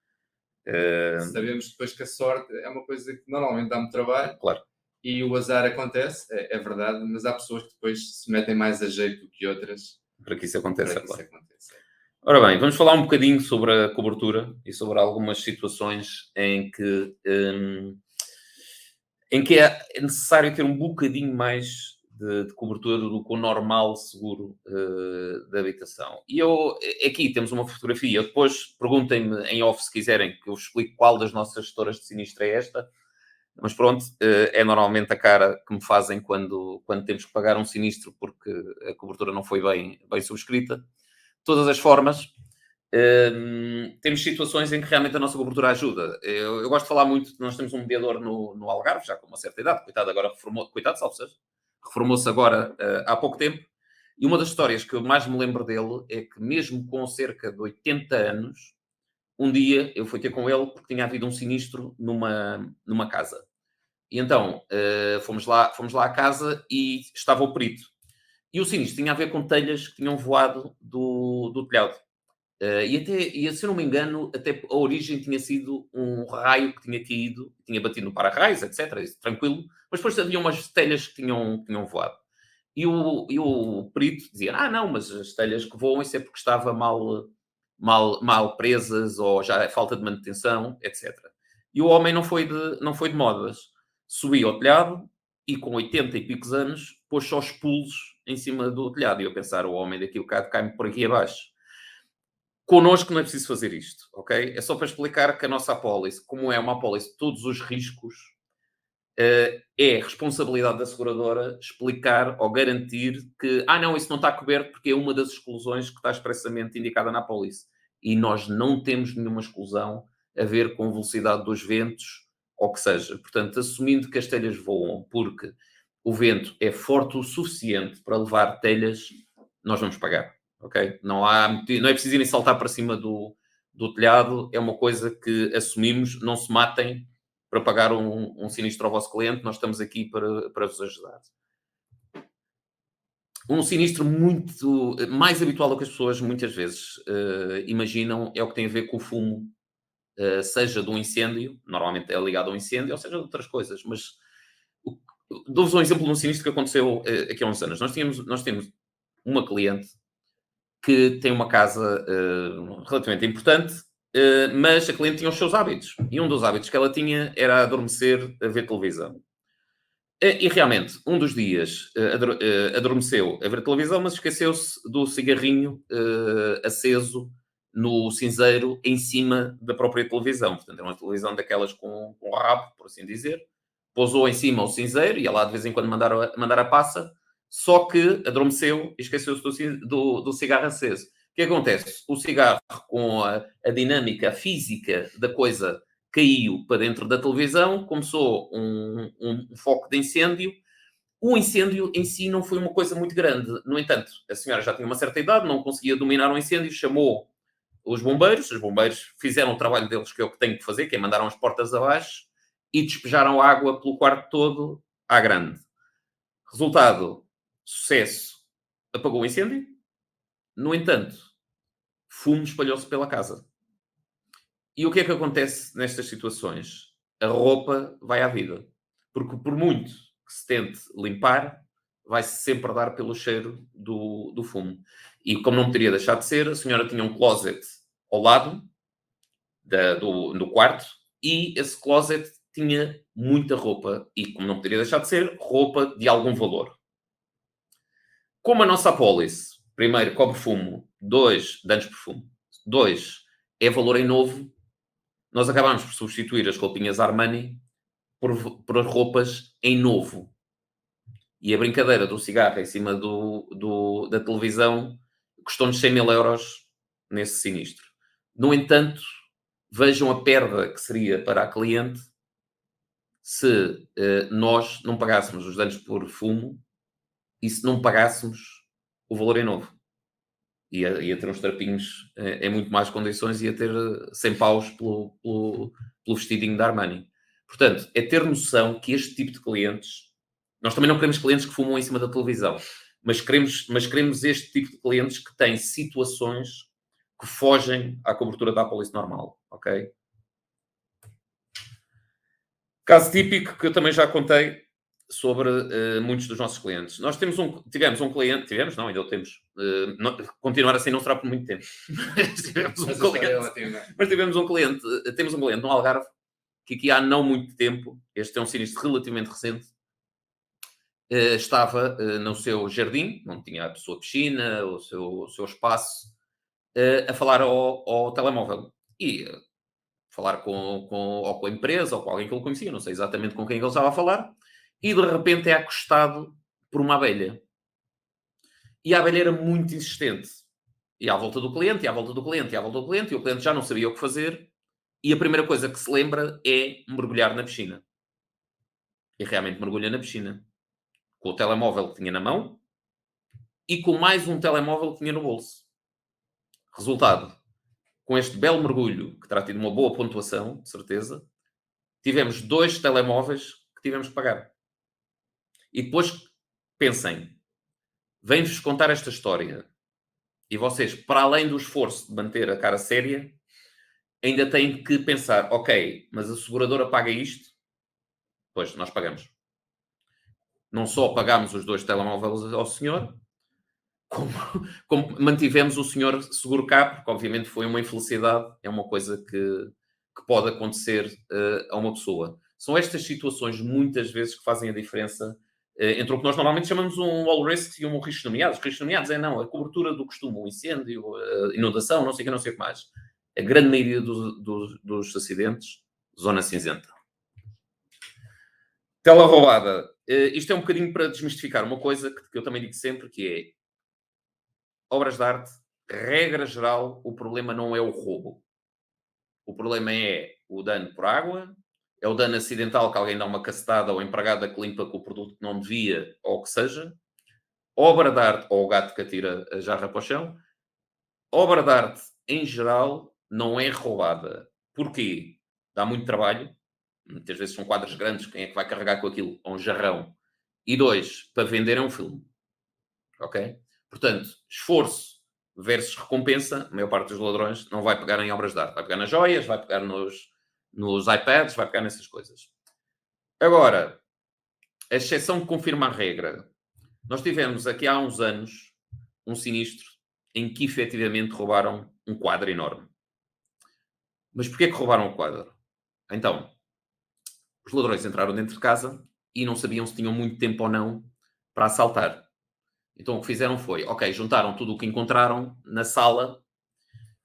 Sabemos depois que a sorte é uma coisa que normalmente dá-me trabalho. Claro. E o azar acontece, é verdade, mas há pessoas que depois se metem mais a jeito do que outras. Para que isso aconteça, claro. Ora bem, vamos falar um bocadinho sobre a cobertura e sobre algumas situações em que é necessário ter um bocadinho mais de cobertura do que o normal seguro de habitação. E aqui temos uma fotografia. Depois perguntem-me em off se quiserem que eu explique qual das nossas gestoras de sinistro é esta. Mas pronto, é normalmente a cara que me fazem quando temos que pagar um sinistro porque a cobertura não foi bem subscrita. De todas as formas, temos situações em que realmente a nossa cobertura ajuda. Eu gosto de falar muito, nós temos um mediador no Algarve, já com uma certa idade, coitado, agora reformou-se agora há pouco tempo, e uma das histórias que eu mais me lembro dele é que mesmo com cerca de 80 anos, um dia eu fui ter com ele porque tinha havido um sinistro numa casa. E então fomos lá à casa e estava o perito. E o sinistro tinha a ver com telhas que tinham voado do telhado. E se eu não me engano, até a origem tinha sido um raio que tinha caído, tinha batido no para-raios, etc. Isso, tranquilo. Mas depois havia umas telhas que tinham voado. E o perito dizia, não, mas as telhas que voam, isso é porque estava mal presas ou já é falta de manutenção, etc. E o homem não foi de modas. Subiu ao telhado e com 80 e picos anos pôs-se aos pulos em cima do telhado. E eu pensar, o homem daqui o bocado cai-me por aqui abaixo. Connosco não é preciso fazer isto, ok? É só para explicar que a nossa apólice, como é uma apólice de todos os riscos, é responsabilidade da seguradora explicar ou garantir que, não, isso não está coberto porque é uma das exclusões que está expressamente indicada na apólice. E nós não temos nenhuma exclusão a ver com a velocidade dos ventos, ou que seja. Portanto, assumindo que as telhas voam porque o vento é forte o suficiente para levar telhas, nós vamos pagar, ok? Não é preciso irem saltar para cima do telhado, é uma coisa que assumimos, não se matem para pagar um sinistro ao vosso cliente, nós estamos aqui para vos ajudar. Um sinistro muito mais habitual do que as pessoas muitas vezes imaginam é o que tem a ver com o fumo, seja de um incêndio, normalmente é ligado a um incêndio, ou seja de outras coisas. Mas dou-vos um exemplo de um sinistro que aconteceu aqui há uns anos. Nós temos uma cliente que tem uma casa relativamente importante, mas a cliente tinha os seus hábitos. E um dos hábitos que ela tinha era adormecer a ver televisão. E realmente, um dos dias adormeceu a ver televisão, mas esqueceu-se do cigarrinho aceso no cinzeiro em cima da própria televisão. Portanto, era uma televisão daquelas com rabo, por assim dizer. Pousou em cima o cinzeiro, ia lá de vez em quando mandar a passa, só que adormeceu e esqueceu-se do cigarro aceso. O que acontece? O cigarro, com a dinâmica física da coisa, caiu para dentro da televisão, começou um foco de incêndio. O incêndio em si não foi uma coisa muito grande. No entanto, a senhora já tinha uma certa idade, não conseguia dominar o incêndio, chamou os bombeiros fizeram o trabalho deles, que é o que têm que fazer, que é mandaram as portas abaixo e despejaram água pelo quarto todo à grande. Resultado, sucesso, apagou o incêndio. No entanto, fumo espalhou-se pela casa. E o que é que acontece nestas situações? A roupa vai à vida. Porque por muito que se tente limpar, vai-se sempre dar pelo cheiro do fumo. E como não poderia deixar de ser, a senhora tinha um closet ao lado do quarto e esse closet tinha muita roupa e, como não poderia deixar de ser, roupa de algum valor. Como a nossa apólice, primeiro, cobre fumo, 2, danos por fumo, 2, é valor em novo, nós acabámos por substituir as roupinhas Armani por roupas em novo. E a brincadeira do cigarro em cima da televisão custou-nos 100 mil euros nesse sinistro. No entanto, vejam a perda que seria para a cliente se nós não pagássemos os danos por fumo e se não pagássemos o valor em novo. Ia ter uns trapinhos em muito mais condições e ia ter 100 paus pelo vestidinho da Armani. Portanto, é ter noção que este tipo de clientes... Nós também não queremos clientes que fumam em cima da televisão, mas queremos este tipo de clientes que têm situações que fogem à cobertura da apólice normal, ok? Caso típico que eu também já contei sobre muitos dos nossos clientes. Nós tivemos um cliente, ainda o temos, continuar assim não será por muito tempo. Temos um cliente no Algarve, que aqui há não muito tempo, este é um sinistro relativamente recente, estava no seu jardim, onde tinha a sua piscina, o seu espaço, a falar ao telemóvel. E falar ou com a empresa, ou com alguém que ele conhecia, não sei exatamente com quem ele estava a falar, e de repente é acostado por uma abelha. E a abelha era muito insistente. E à volta do cliente, e à volta do cliente, e à volta do cliente, e o cliente já não sabia o que fazer, e a primeira coisa que se lembra é mergulhar na piscina. E realmente mergulha na piscina. Com o telemóvel que tinha na mão, e com mais um telemóvel que tinha no bolso. Resultado, com este belo mergulho, que terá tido uma boa pontuação, de certeza, tivemos 2 telemóveis que tivemos que pagar. E depois, pensem, venho-vos contar esta história e vocês, para além do esforço de manter a cara séria, ainda têm que pensar, ok, mas a seguradora paga isto? Pois, nós pagamos. Não só pagámos os 2 telemóveis ao senhor, como mantivemos o senhor seguro cá, porque obviamente foi uma infelicidade, é uma coisa que pode acontecer a uma pessoa. São estas situações, muitas vezes, que fazem a diferença entre o que nós normalmente chamamos um all risk e um risco nomeado. Os riscos nomeados é não, a cobertura do costume, o incêndio, a inundação, não sei o que mais. A grande maioria dos acidentes, zona cinzenta. Tela roubada. Isto é um bocadinho para desmistificar uma coisa que eu também digo sempre, que é obras de arte, regra geral, o problema não é o roubo. O problema é o dano por água, é o dano acidental que alguém dá uma cacetada ou empregada que limpa com o produto que não devia, ou o que seja. Obra de arte, ou o gato que atira a jarra para o chão. Obra de arte, em geral, não é roubada. Porquê? Dá muito trabalho. Muitas vezes são quadros grandes, quem é que vai carregar com aquilo? Com um jarrão. E 2, para vender é um filme. Ok? Portanto, esforço versus recompensa, a maior parte dos ladrões não vai pegar em obras de arte. Vai pegar nas joias, vai pegar nos iPads, vai pegar nessas coisas. Agora, a exceção que confirma a regra. Nós tivemos aqui há uns anos um sinistro em que efetivamente roubaram um quadro enorme. Mas porquê que roubaram o quadro? Então, os ladrões entraram dentro de casa e não sabiam se tinham muito tempo ou não para assaltar. Então o que fizeram foi, ok, juntaram tudo o que encontraram na sala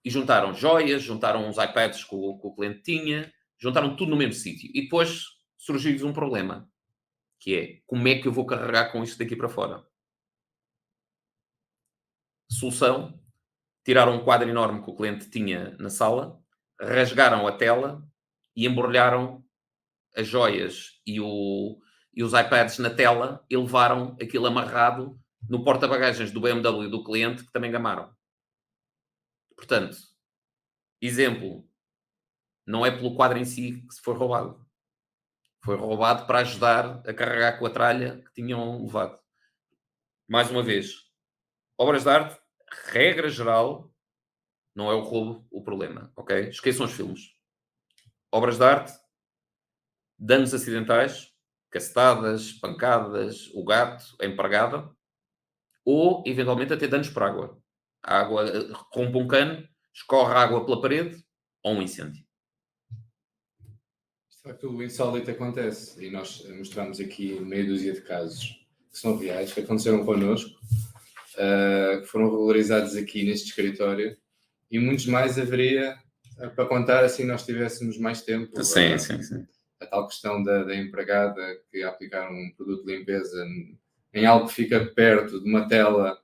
e juntaram joias, juntaram uns iPads que o cliente tinha, juntaram tudo no mesmo sítio. E depois surgiu-lhes um problema, que é, como é que eu vou carregar com isto daqui para fora? Solução, tiraram um quadro enorme que o cliente tinha na sala, rasgaram a tela e embrulharam as joias e os iPads na tela e levaram aquilo amarrado no porta-bagagens do BMW do cliente, que também gamaram. Portanto, exemplo, não é pelo quadro em si que se foi roubado. Foi roubado para ajudar a carregar com a tralha que tinham levado. Mais uma vez, obras de arte, regra geral, não é o roubo o problema, ok? Esqueçam os filmes. Obras de arte, danos acidentais, cacetadas, pancadas, o gato, a empregada, ou eventualmente até danos por água. A água rompe um cano, escorre água pela parede ou um incêndio. De facto, o insólito acontece e nós mostramos aqui meia dúzia de casos que são reais, que aconteceram connosco, que foram regularizados aqui neste escritório e muitos mais haveria para contar assim nós tivéssemos mais tempo. Sim. A tal questão da empregada que aplicar um produto de limpeza em algo que fica perto de uma tela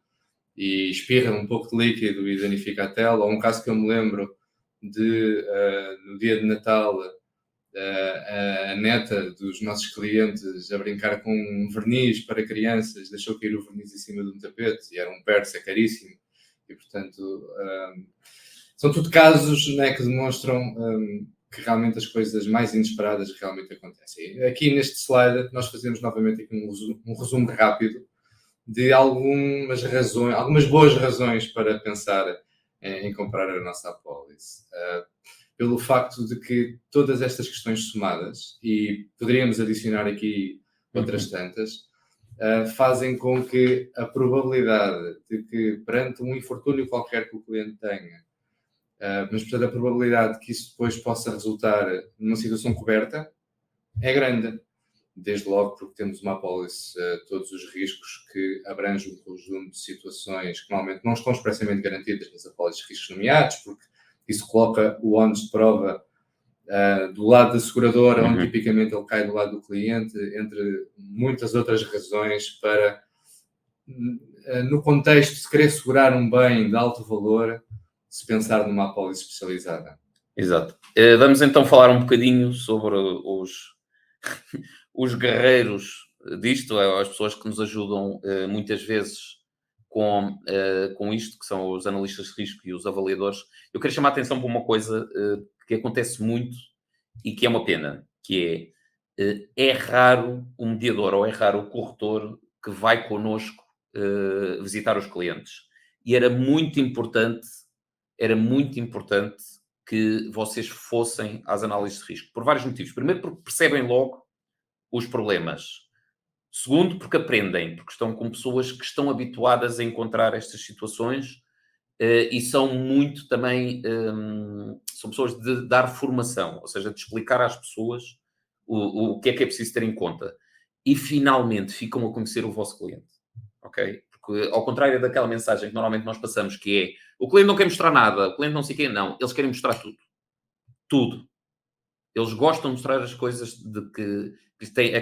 e espirra um pouco de líquido e danifica a tela, ou um caso que eu me lembro de, no dia de Natal, a neta dos nossos clientes a brincar com um verniz para crianças, deixou cair o verniz em cima de um tapete e era um persa caríssimo e, portanto, são tudo casos, né, que demonstram que realmente as coisas mais inesperadas realmente acontecem. Aqui neste slide nós fazemos novamente aqui um resumo rápido de algumas boas razões para pensar em comprar a nossa apólice. Pelo facto de que todas estas questões somadas, e poderíamos adicionar aqui outras tantas, fazem com que a probabilidade de que perante um infortúnio qualquer que o cliente tenha, mas portanto a probabilidade de que isso depois possa resultar numa situação coberta é grande. Desde logo porque temos uma apólice todos os riscos que abrange um conjunto de situações que normalmente não estão expressamente garantidas nas apólices de riscos nomeados, porque isso coloca o ónus de prova do lado da seguradora, onde tipicamente ele cai do lado do cliente, entre muitas outras razões para, no contexto de se querer segurar um bem de alto valor, se pensar numa apólice especializada. Exato. Vamos então falar um bocadinho sobre os guerreiros disto, as pessoas que nos ajudam muitas vezes com isto, que são os analistas de risco e os avaliadores. Eu quero chamar a atenção para uma coisa que acontece muito e que é uma pena, que é raro o mediador ou é raro o corretor que vai connosco visitar os clientes. E era muito importante que vocês fossem às análises de risco, por vários motivos. Primeiro, porque percebem logo os problemas. Segundo, porque aprendem, porque estão com pessoas que estão habituadas a encontrar estas situações e são muito também, são pessoas de dar formação, ou seja, de explicar às pessoas o que é preciso ter em conta. E finalmente ficam a conhecer o vosso cliente, ok? Porque ao contrário daquela mensagem que normalmente nós passamos, que é o cliente não quer mostrar nada, o cliente não sei o quê, não, eles querem mostrar tudo. Tudo. Eles gostam de mostrar as coisas de que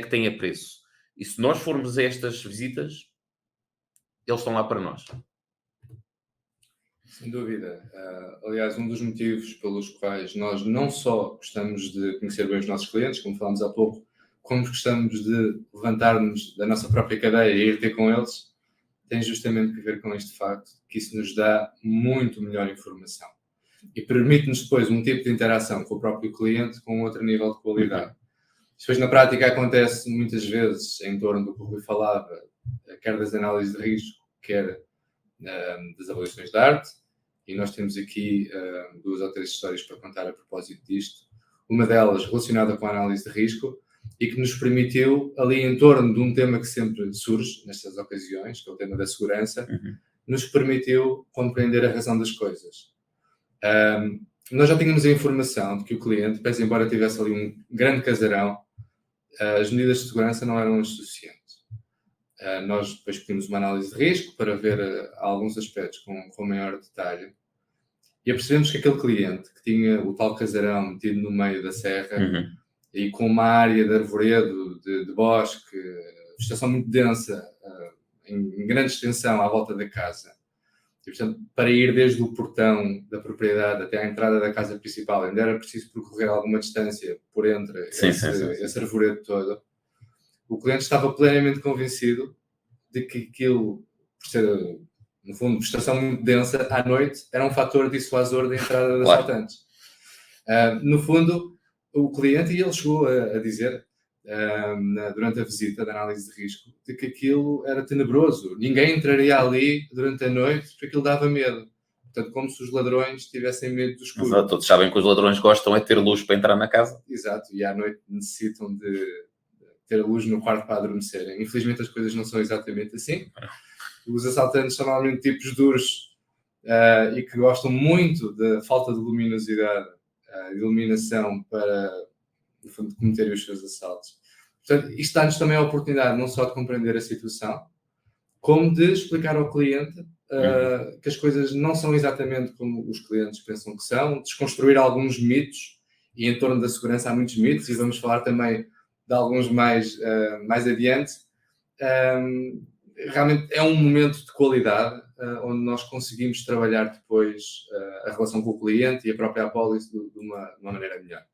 têm apreço. E se nós formos a estas visitas, eles estão lá para nós. Sem dúvida. Aliás, um dos motivos pelos quais nós não só gostamos de conhecer bem os nossos clientes, como falámos há pouco, como gostamos de levantar-nos da nossa própria cadeia e ir ter com eles, tem justamente a ver com este facto que isso nos dá muito melhor informação. E permite-nos depois um tipo de interação com o próprio cliente com outro nível de qualidade. Isso depois na prática acontece muitas vezes em torno do que o Rui falava, quer das análises de risco, quer das avaliações de arte, e nós temos aqui 2 ou 3 histórias para contar a propósito disto. Uma delas relacionada com a análise de risco e que nos permitiu, ali em torno de um tema que sempre surge nestas ocasiões, que é o tema da segurança, nos permitiu compreender a razão das coisas. Nós já tínhamos a informação de que o cliente, pese embora tivesse ali um grande casarão, as medidas de segurança não eram as suficientes. Nós depois pedimos uma análise de risco para ver alguns aspectos com maior detalhe e apercebemos que aquele cliente que tinha o tal casarão metido no meio da serra e com uma área de arvoredo, de bosque, vegetação muito densa, em grande extensão à volta da casa. E, portanto, para ir desde o portão da propriedade até à entrada da casa principal, ainda era preciso percorrer alguma distância por entre esse arvoredo todo. O cliente estava plenamente convencido de que aquilo, por ser, no fundo, vegetação muito densa, à noite, era um fator dissuasor da entrada de assaltantes. No fundo, o cliente, e ele chegou a dizer, durante a visita da análise de risco, de que aquilo era tenebroso. Ninguém entraria ali durante a noite porque aquilo dava medo. Portanto, como se os ladrões tivessem medo do escuro. Exato, todos sabem que os ladrões gostam é de ter luz para entrar na casa. Exato, e à noite necessitam de ter a luz no quarto para adormecerem. Infelizmente as coisas não são exatamente assim. Os assaltantes são normalmente tipos duros e que gostam muito da falta de luminosidade e iluminação para, no fundo, cometerem os seus assaltos. Portanto, isto dá-nos também a oportunidade não só de compreender a situação, como de explicar ao cliente que as coisas não são exatamente como os clientes pensam que são, desconstruir alguns mitos, e em torno da segurança há muitos mitos, e vamos falar também de alguns mais adiante. Realmente é um momento de qualidade onde nós conseguimos trabalhar depois a relação com o cliente e a própria apólice de uma maneira melhor.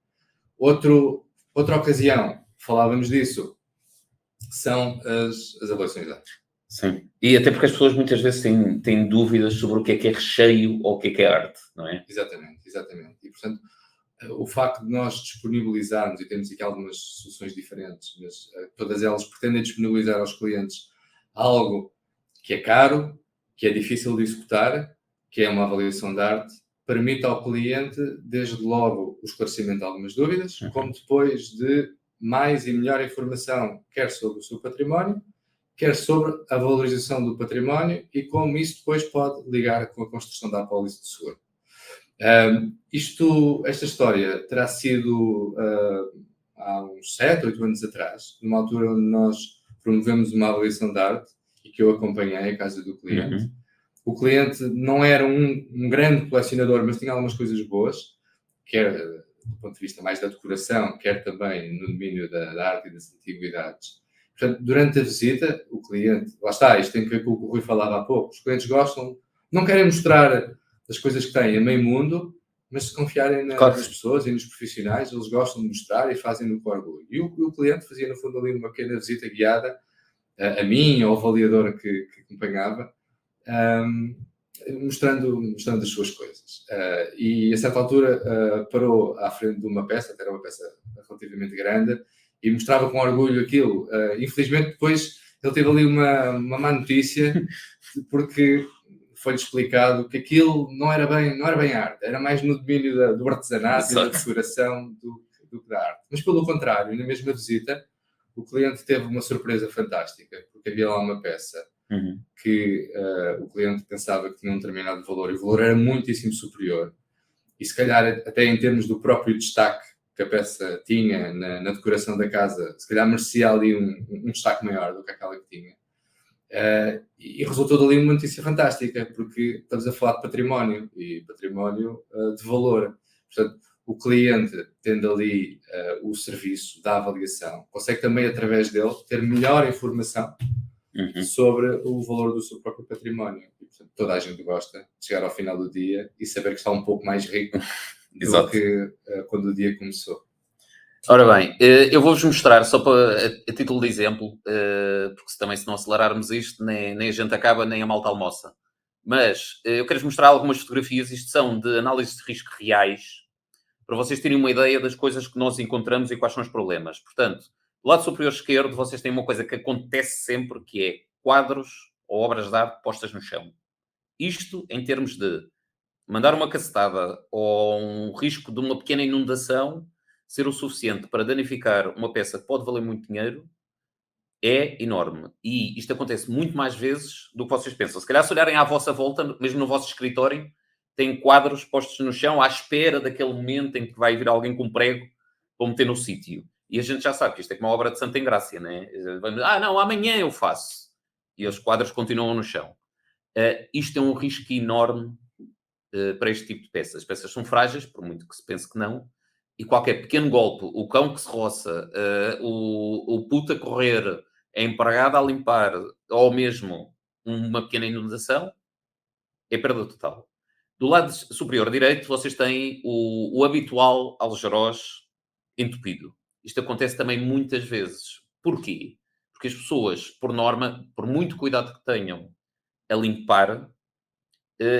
Outra ocasião, falávamos disso, são as avaliações de dados. Sim. E até porque as pessoas muitas vezes têm dúvidas sobre o que é recheio ou o que é arte, não é? Exatamente. E, portanto, o facto de nós disponibilizarmos, e temos aqui algumas soluções diferentes, mas todas elas pretendem disponibilizar aos clientes algo que é caro, que é difícil de executar, que é uma avaliação de arte, permite ao cliente, desde logo, o esclarecimento de algumas dúvidas, como depois de mais e melhor informação, quer sobre o seu património, quer sobre a valorização do património e como isso depois pode ligar com a construção da apólice de seguro. Esta história terá sido há uns 7, 8 anos atrás, numa altura onde nós promovemos uma avaliação de arte e que eu acompanhei a casa do cliente. O cliente não era um grande colecionador, mas tinha algumas coisas boas, quer do ponto de vista mais da decoração, quer também no domínio da arte e das antiguidades. Portanto, durante a visita, o cliente, lá está, isto tem a ver com o que o Rui falava há pouco, os clientes gostam, não querem mostrar as coisas que têm a meio mundo, mas se confiarem nas pessoas e nos profissionais, eles gostam de mostrar e fazem-no com orgulho. E o cliente fazia, no fundo, ali uma pequena visita guiada a mim ou ao avaliador que acompanhava, mostrando as suas coisas. E a certa altura parou à frente de uma peça, até era uma peça relativamente grande, e mostrava com orgulho aquilo. Infelizmente, depois ele teve ali uma má notícia, porque foi-lhe explicado que aquilo não era bem arte, era mais no domínio do artesanato e da decoração do que da arte. Mas, pelo contrário, na mesma visita, o cliente teve uma surpresa fantástica, porque havia lá uma peça que o cliente pensava que tinha um determinado valor, e o valor era muitíssimo superior. E, se calhar, até em termos do próprio destaque que a peça tinha na decoração da casa, se calhar merecia ali um destaque maior do que aquela que tinha. E resultou dali uma notícia fantástica, porque estamos a falar de património, e património de valor. Portanto, o cliente, tendo ali o serviço da avaliação, consegue também, através dele, ter melhor informação sobre o valor do seu próprio património. E, portanto, toda a gente gosta de chegar ao final do dia e saber que está um pouco mais rico do que quando o dia começou. Ora bem, eu vou-vos mostrar, só a título de exemplo, porque também se não acelerarmos isto, nem a gente acaba, nem a malta almoça. Mas eu quero-vos mostrar algumas fotografias, isto são de análises de risco reais, para vocês terem uma ideia das coisas que nós encontramos e quais são os problemas. Portanto, do lado superior esquerdo, vocês têm uma coisa que acontece sempre, que é quadros ou obras de arte postas no chão. Isto em termos de mandar uma cacetada ou um risco de uma pequena inundação ser o suficiente para danificar uma peça que pode valer muito dinheiro é enorme. E isto acontece muito mais vezes do que vocês pensam. Se calhar, se olharem à vossa volta, mesmo no vosso escritório, têm quadros postos no chão à espera daquele momento em que vai vir alguém com um prego para meter no sítio. E a gente já sabe que isto é como uma obra de Santa Engrácia, não é? Não, amanhã eu faço. E os quadros continuam no chão. Isto é um risco enorme para este tipo de peças. As peças são frágeis, por muito que se pense que não, e qualquer pequeno golpe, o cão que se roça, o puto a correr, a empregada a limpar, ou mesmo uma pequena inundação, é perda total. Do lado superior direito, vocês têm o habitual algeroz entupido. Isto acontece também muitas vezes. Porquê? Porque as pessoas, por norma, por muito cuidado que tenham a limpar,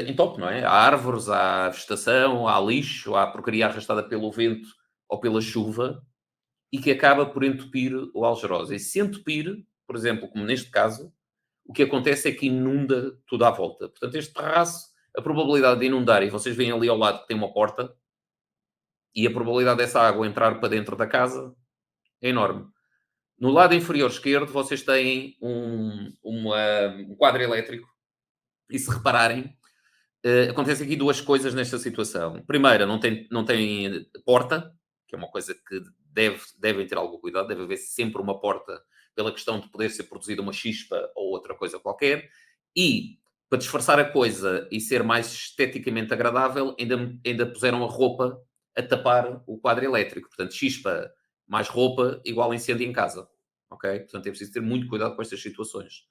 entope, não é? Há árvores, há vegetação, há lixo, há porcaria arrastada pelo vento ou pela chuva e que acaba por entupir o algeroz. E se entupir, por exemplo, como neste caso, o que acontece é que inunda tudo à volta. Portanto, este terraço, a probabilidade de inundar, e vocês veem ali ao lado que tem uma porta, e a probabilidade dessa água entrar para dentro da casa é enorme. No lado inferior esquerdo, vocês têm um quadro elétrico e, se repararem, acontecem aqui duas coisas nesta situação. Primeira, não tem porta, que é uma coisa que devem ter algum cuidado, deve haver sempre uma porta pela questão de poder ser produzida uma chispa ou outra coisa qualquer. E, para disfarçar a coisa e ser mais esteticamente agradável, ainda puseram a roupa a tapar o quadro elétrico. Portanto, chispa mais roupa igual incêndio em casa. Ok? Portanto, é preciso ter muito cuidado com estas situações.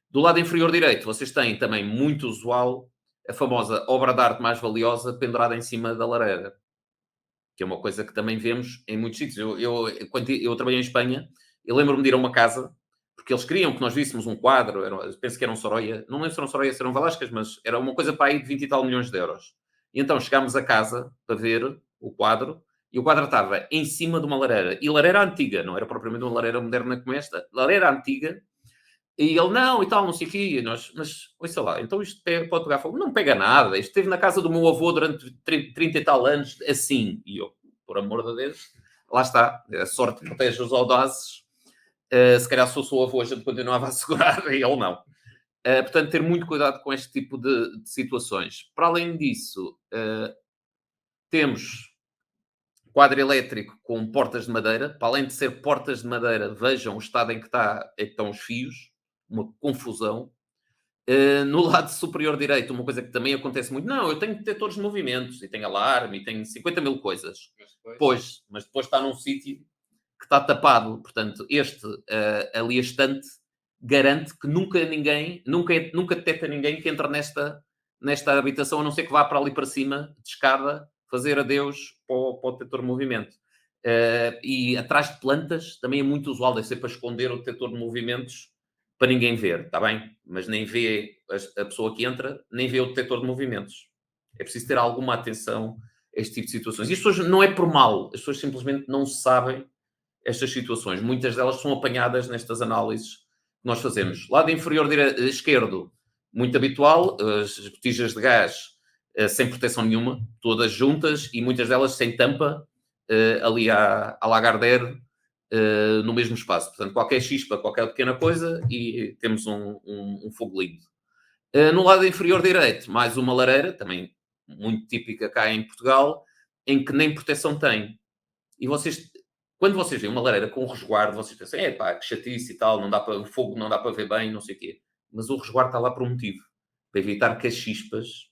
Do lado inferior direito, vocês têm também, muito usual, a famosa obra de arte mais valiosa pendurada em cima da lareira, que é uma coisa que também vemos em muitos sítios. Quando eu trabalhei em Espanha, eu lembro-me de ir a uma casa, porque eles queriam que nós víssemos um quadro, penso que era um Sorolla, não lembro se eram Sorolla, se eram Velázquez, mas era uma coisa para aí de 20 e tal milhões de euros. E então chegámos a casa para ver o quadro, e o quadro estava em cima de uma lareira. E lareira antiga, não era propriamente uma lareira moderna como esta, lareira antiga. E ele, não, e tal, não sei o quê. Mas, ouça lá, então isto pode pegar fogo? Não pega nada. Isto esteve na casa do meu avô durante 30 e tal anos, assim. E eu, por amor de Deus, lá está. A sorte protege os audazes. Se calhar se eu sou o avô, a gente continuava a segurar, e ele não. Portanto, ter muito cuidado com este tipo de situações. Para além disso, temos quadro elétrico com portas de madeira. Para além de ser portas de madeira, vejam o estado em que estão os fios. Uma confusão. No lado superior direito, uma coisa que também acontece muito, não, eu tenho detectores de movimentos, e tenho alarme, e tenho 50 mil coisas. Mas depois está num sítio que está tapado. Portanto, ali a estante garante que nunca detecta ninguém que entra nesta habitação, a não ser que vá para ali para cima, de escada, fazer adeus para o detector de movimento. E atrás de plantas também é muito usual, deve ser para esconder o detector de movimentos, para ninguém ver, está bem? Mas nem vê a pessoa que entra, nem vê o detector de movimentos. É preciso ter alguma atenção a este tipo de situações. E as pessoas, não é por mal, as pessoas simplesmente não sabem estas situações. Muitas delas são apanhadas nestas análises que nós fazemos. Lado inferior esquerdo, muito habitual, as botijas de gás sem proteção nenhuma, todas juntas, e muitas delas sem tampa, ali à Lagardère, no mesmo espaço. Portanto, qualquer chispa, qualquer pequena coisa, e temos um fogo lindo. No lado inferior direito, mais uma lareira, também muito típica cá em Portugal, em que nem proteção tem. E quando vocês veem uma lareira com resguardo, vocês pensam, pá, que chatice e tal, o fogo não dá para ver bem, não sei o quê. Mas o resguardo está lá por um motivo. Para evitar que as chispas,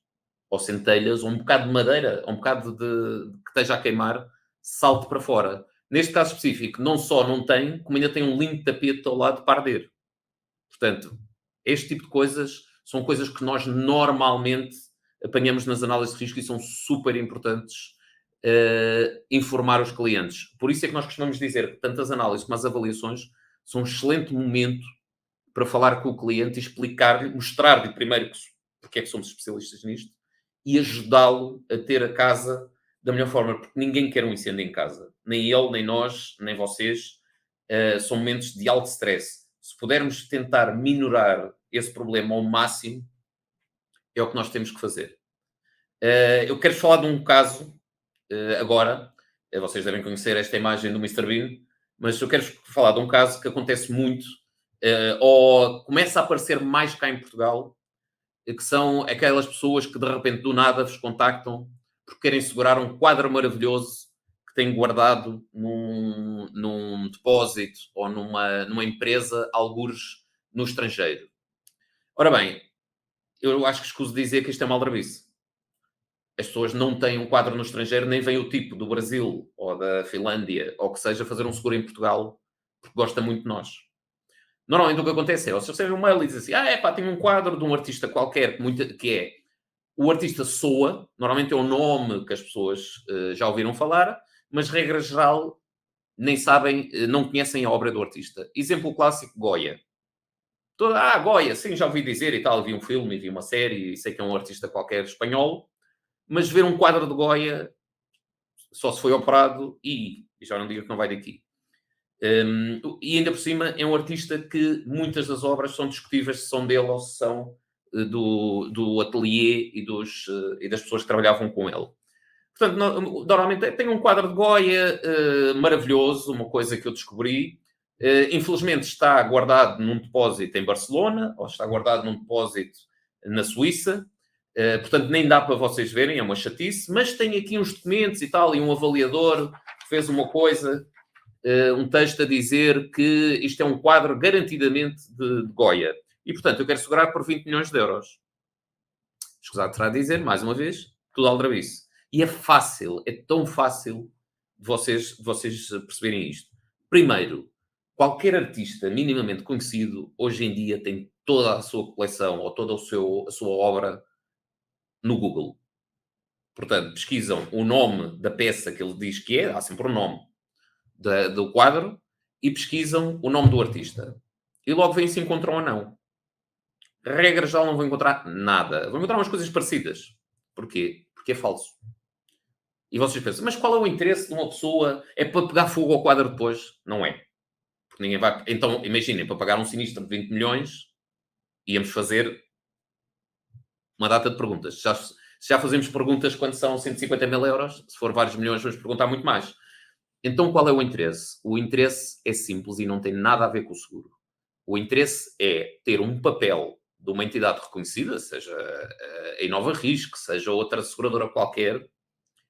ou centelhas, ou um bocado de madeira, ou um bocado que esteja a queimar, salte para fora. Neste caso específico, não só não tem, como ainda tem um lindo tapete ao lado para arder. Portanto, este tipo de coisas são coisas que nós normalmente apanhamos nas análises de risco e são super importantes informar os clientes. Por isso é que nós costumamos dizer que tanto as análises como as avaliações são um excelente momento para falar com o cliente e explicar-lhe, mostrar-lhe primeiro porque é que somos especialistas nisto e ajudá-lo a ter a casa da melhor forma, porque ninguém quer um incêndio em casa. Nem ele, nem nós, nem vocês. São momentos de alto stress. Se pudermos tentar minorar esse problema ao máximo, é o que nós temos que fazer. Eu quero falar de um caso agora. Vocês devem conhecer esta imagem do Mr. Bean, mas eu quero falar de um caso que acontece muito, ou começa a aparecer mais cá em Portugal, que são aquelas pessoas que de repente do nada vos contactam porque querem segurar um quadro maravilhoso que têm guardado num depósito ou numa empresa, algures no estrangeiro. Ora bem, eu acho que escuso dizer que isto é maldrabice. As pessoas não têm um quadro no estrangeiro, nem vem o tipo do Brasil ou da Finlândia, ou que seja, fazer um seguro em Portugal, porque gosta muito de nós. Normalmente o que acontece é, vocês recebem um mail e dizem assim, tenho um quadro de um artista qualquer, que é, o artista soa, normalmente é um nome que as pessoas já ouviram falar, mas regra geral nem sabem, não conhecem a obra do artista. Exemplo clássico, Goya. Goya, sim, já ouvi dizer e tal, vi um filme, vi uma série, e sei que é um artista qualquer espanhol, mas ver um quadro de Goya só se foi operado e já não digo que não vai daqui. E ainda por cima é um artista que muitas das obras são discutíveis se são dele ou se são do ateliê e das pessoas que trabalhavam com ele. Portanto, normalmente tem um quadro de Goya maravilhoso, uma coisa que eu descobri, Infelizmente está guardado num depósito em Barcelona, ou está guardado num depósito na Suíça. Portanto, nem dá para vocês verem, é uma chatice, mas tem aqui uns documentos e tal, e um avaliador que fez uma coisa, um texto a dizer que isto é um quadro garantidamente de Goya. E, portanto, eu quero segurar por 20 milhões de euros. Escusado terá a dizer, mais uma vez, tudo aldrabice. E é fácil, é tão fácil de vocês perceberem isto. Primeiro, qualquer artista minimamente conhecido, hoje em dia, tem toda a sua coleção ou toda a sua obra no Google. Portanto, pesquisam o nome da peça que ele diz que é, há sempre um nome do quadro, e pesquisam o nome do artista. E logo veem se encontram ou não. Regra geral, não vão encontrar nada. Vão encontrar umas coisas parecidas. Porquê? Porque é falso. E vocês pensam, mas qual é o interesse de uma pessoa? É para pegar fogo ao quadro depois? Não é. Porque ninguém vai... Então, imaginem, para pagar um sinistro de 20 milhões, íamos fazer uma data de perguntas. Já fazemos perguntas quando são 150 mil euros. Se for vários milhões, vamos perguntar muito mais. Então, qual é o interesse? O interesse é simples e não tem nada a ver com o seguro. O interesse é ter um papel de uma entidade reconhecida, seja a Inova Risco, seja outra seguradora qualquer,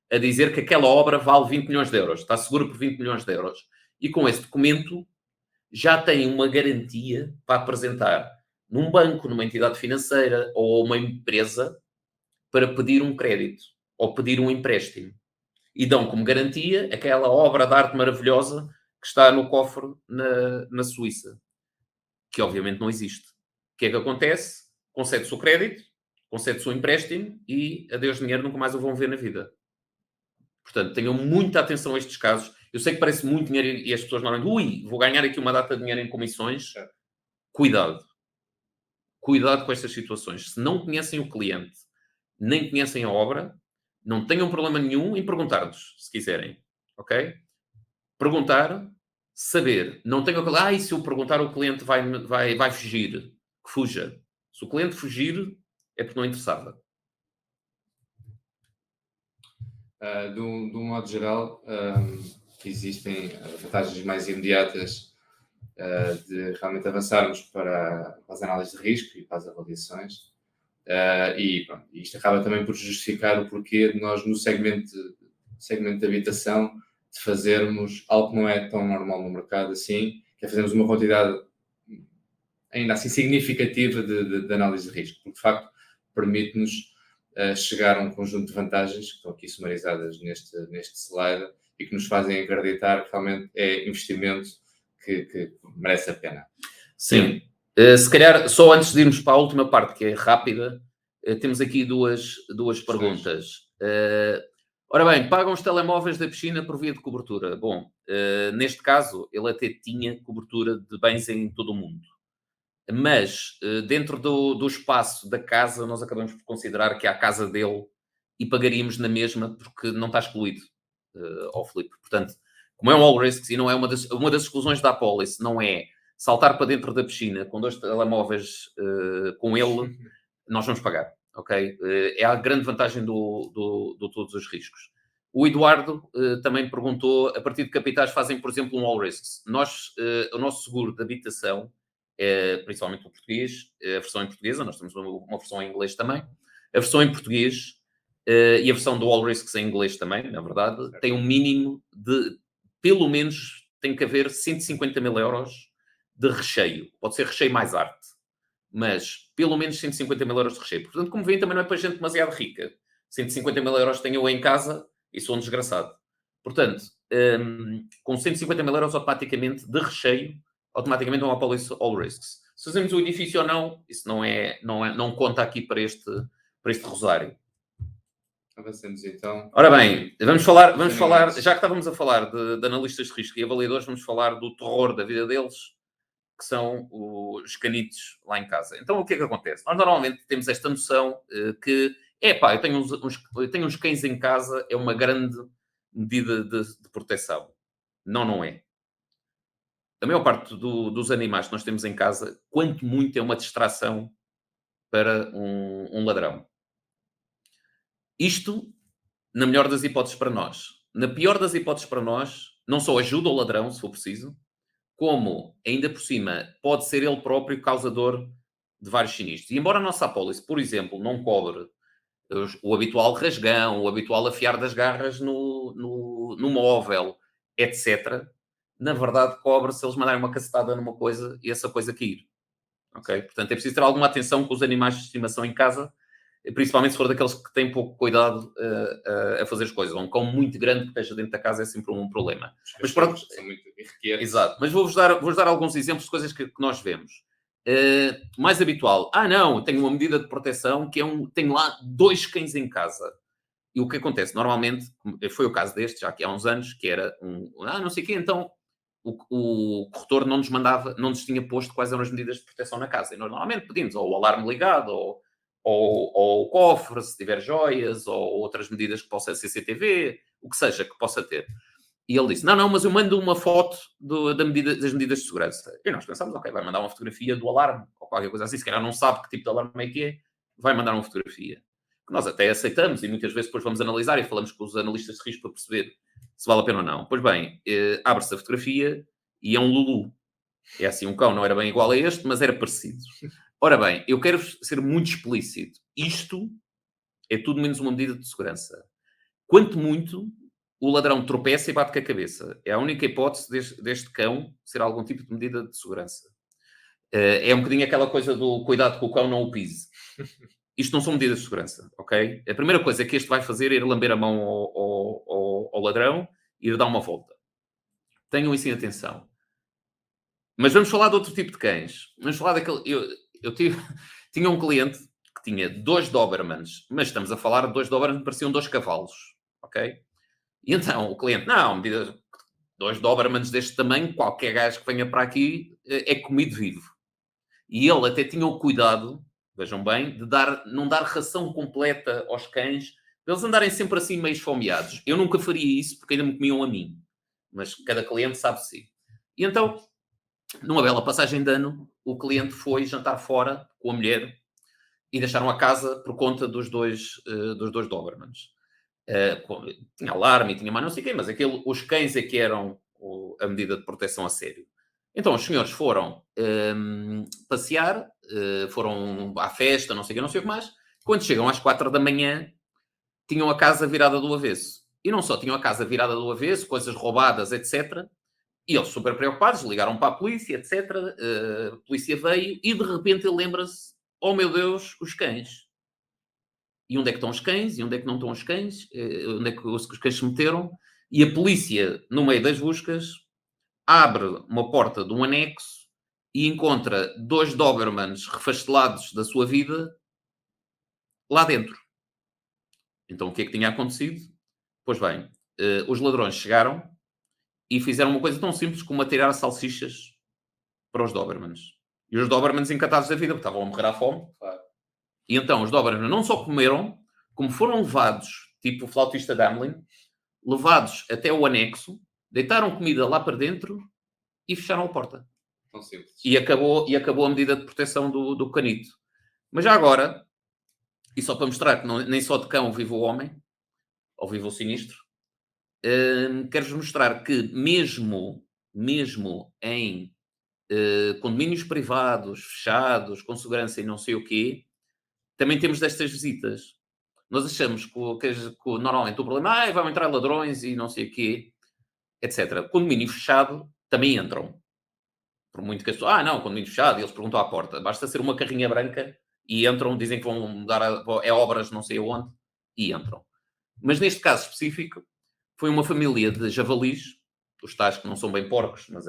a dizer que aquela obra vale 20 milhões de euros. Está seguro por 20 milhões de euros. E com esse documento já tem uma garantia para apresentar num banco, numa entidade financeira ou uma empresa para pedir um crédito ou pedir um empréstimo. E dão como garantia aquela obra de arte maravilhosa que está no cofre na Suíça, que obviamente não existe. O que é que acontece? Concede-se o crédito, concede-se o empréstimo e adeus dinheiro, nunca mais o vão ver na vida. Portanto, tenham muita atenção a estes casos. Eu sei que parece muito dinheiro e as pessoas normalmente, vou ganhar aqui uma data de dinheiro em comissões. Cuidado. Cuidado com estas situações. Se não conhecem o cliente, nem conhecem a obra, não tenham problema nenhum em perguntar-nos, se quiserem. Ok? Perguntar, saber. Não tenham aquela, e se eu perguntar o cliente vai fugir? Que fuja. Se o cliente fugir, é porque não interessava. De um modo geral, existem vantagens mais imediatas de realmente avançarmos para as análises de risco e para as avaliações. E pronto, isto acaba também por justificar o porquê de nós, no segmento de habitação, de fazermos algo que não é tão normal no mercado assim, que é fazermos uma quantidade ainda assim significativa de análise de risco, porque de facto permite-nos chegar a um conjunto de vantagens que estão aqui sumarizadas neste slide e que nos fazem acreditar que realmente é investimento que merece a pena. Sim. Se calhar, só antes de irmos para a última parte, que é rápida, temos aqui duas perguntas. Ora bem, pagam os telemóveis da piscina por via de cobertura? Bom, neste caso, ele até tinha cobertura de bens em todo o mundo. Mas, dentro do espaço da casa, nós acabamos por considerar que é a casa dele e pagaríamos na mesma porque não está excluído ao Filipe. Portanto, como é um all risks e não é uma das exclusões da apólice, não é saltar para dentro da piscina com 2 telemóveis com ele, nós vamos pagar, ok? É a grande vantagem do todos os riscos. O Eduardo também perguntou, a partir de capitais fazem, por exemplo, um all risks. O nosso seguro de habitação, principalmente o português, a versão em portuguesa, nós temos uma versão em inglês também, a versão em português e a versão do all risks em inglês também, na verdade, tem um mínimo de, pelo menos, tem que haver 150 mil euros de recheio. Pode ser recheio mais arte, mas pelo menos 150 mil euros de recheio. Portanto, como veem, também não é para gente demasiado rica. 150 mil euros tenho eu em casa e sou um desgraçado. Portanto, com 150 mil euros automaticamente de recheio, automaticamente é uma policy all risks. Se fazemos o edifício ou não, isso não conta aqui para este rosário. Avancemos então. Ora bem, vamos falar, já que estávamos a falar de analistas de risco e avaliadores, vamos falar do terror da vida deles, que são os canitos lá em casa. Então, o que é que acontece? Nós normalmente temos esta noção que, eu tenho uns cães em casa, é uma grande medida de proteção. Não é. A maior parte dos animais que nós temos em casa, quanto muito é uma distração para um ladrão. Isto, na melhor das hipóteses para nós. Na pior das hipóteses para nós, não só ajuda o ladrão, se for preciso, como, ainda por cima, pode ser ele próprio causador de vários sinistros. E embora a nossa apólice, por exemplo, não cobre o habitual rasgão, o habitual afiar das garras no móvel, etc., na verdade cobre se eles mandarem uma cacetada numa coisa e essa coisa cair. Ok? Portanto, é preciso ter alguma atenção com os animais de estimação em casa, principalmente se for daqueles que têm pouco cuidado a fazer as coisas. Um cão muito grande que esteja dentro da casa é sempre um problema. Mas pronto, são muito irrequietos. Exato. Mas vou-vos dar alguns exemplos de coisas que nós vemos. Mais habitual. Não, tenho uma medida de proteção que tenho lá 2 cães em casa. E o que acontece? Normalmente, foi o caso deste, já que há uns anos, que era não sei o quê, então o corretor não nos tinha posto quais eram as medidas de proteção na casa. E nós normalmente pedimos ou o alarme ligado, ou o cofre, se tiver joias, ou outras medidas que possa ser CCTV, o que seja que possa ter. E ele disse, não, mas eu mando uma foto das medidas de segurança. E nós pensámos, ok, vai mandar uma fotografia do alarme, ou qualquer coisa assim, se calhar não sabe que tipo de alarme é que é, vai mandar uma fotografia. Que nós até aceitamos, e muitas vezes depois vamos analisar e falamos com os analistas de risco para perceber se vale a pena ou não. Pois bem, abre-se a fotografia e é um Lulu. É assim, um cão não era bem igual a este, mas era parecido. Ora bem, eu quero ser muito explícito. Isto é tudo menos uma medida de segurança. Quanto muito, o ladrão tropeça e bate com a cabeça. É a única hipótese deste cão ser algum tipo de medida de segurança. É um bocadinho aquela coisa do cuidado com o cão, não o pise. Isto não são medidas de segurança, ok? A primeira coisa que este vai fazer é ir lamber a mão ao ladrão e ir dar uma volta. Tenham isso em atenção. Mas vamos falar de outro tipo de cães. Vamos falar daquele... tinha um cliente que tinha 2 Dobermans, mas estamos a falar de 2 Dobermans que pareciam 2 cavalos, ok? E então o cliente, não, medida 2 Dobermans deste tamanho, qualquer gajo que venha para aqui é comido vivo. E ele até tinha o cuidado, vejam bem, de não dar ração completa aos cães, de eles andarem sempre assim meio esfomeados. Eu nunca faria isso porque ainda me comiam a mim. Mas cada cliente sabe de si. E então, numa bela passagem de ano, o cliente foi jantar fora com a mulher e deixaram a casa por conta dos dois Dobermans. Tinha alarme e tinha mais não sei o quê, mas os cães é que eram a medida de proteção a sério. Então os senhores foram passear, foram à festa, não sei o quê, não sei o que mais. Quando chegam às 4 da manhã, tinham a casa virada do avesso. E não só tinham a casa virada do avesso, coisas roubadas, etc. E eles super preocupados, ligaram para a polícia, etc. A polícia veio e de repente ele lembra-se, oh meu Deus, os cães. E onde é que estão os cães? E onde é que não estão os cães? Onde é que os cães se meteram? E a polícia, no meio das buscas, abre uma porta de um anexo e encontra 2 Dobermans refastelados da sua vida lá dentro. Então, o que é que tinha acontecido? Pois bem, os ladrões chegaram e fizeram uma coisa tão simples como atirar salsichas para os Dobermans. E os Dobermans encantados da vida, porque estavam a morrer à fome. Claro. E então os Dobermans não só comeram, como foram levados, tipo o flautista Gamlin, levados até o anexo, deitaram comida lá para dentro e fecharam a porta. Tão simples. E acabou a medida de proteção do canito. Mas já agora, e só para mostrar que nem só de cão vive o homem, ou vive o sinistro, quero-vos mostrar que mesmo em condomínios privados, fechados, com segurança e não sei o quê, também temos destas visitas. Nós achamos que normalmente o problema vão entrar ladrões e não sei o quê, etc. Condomínio fechado também entram. Por muito que as pessoas... não, condomínio fechado, e eles perguntam à porta. Basta ser uma carrinha branca e entram, dizem que vão dar obras não sei aonde, e entram. Mas neste caso específico, foi uma família de javalis, os tais que não são bem porcos, mas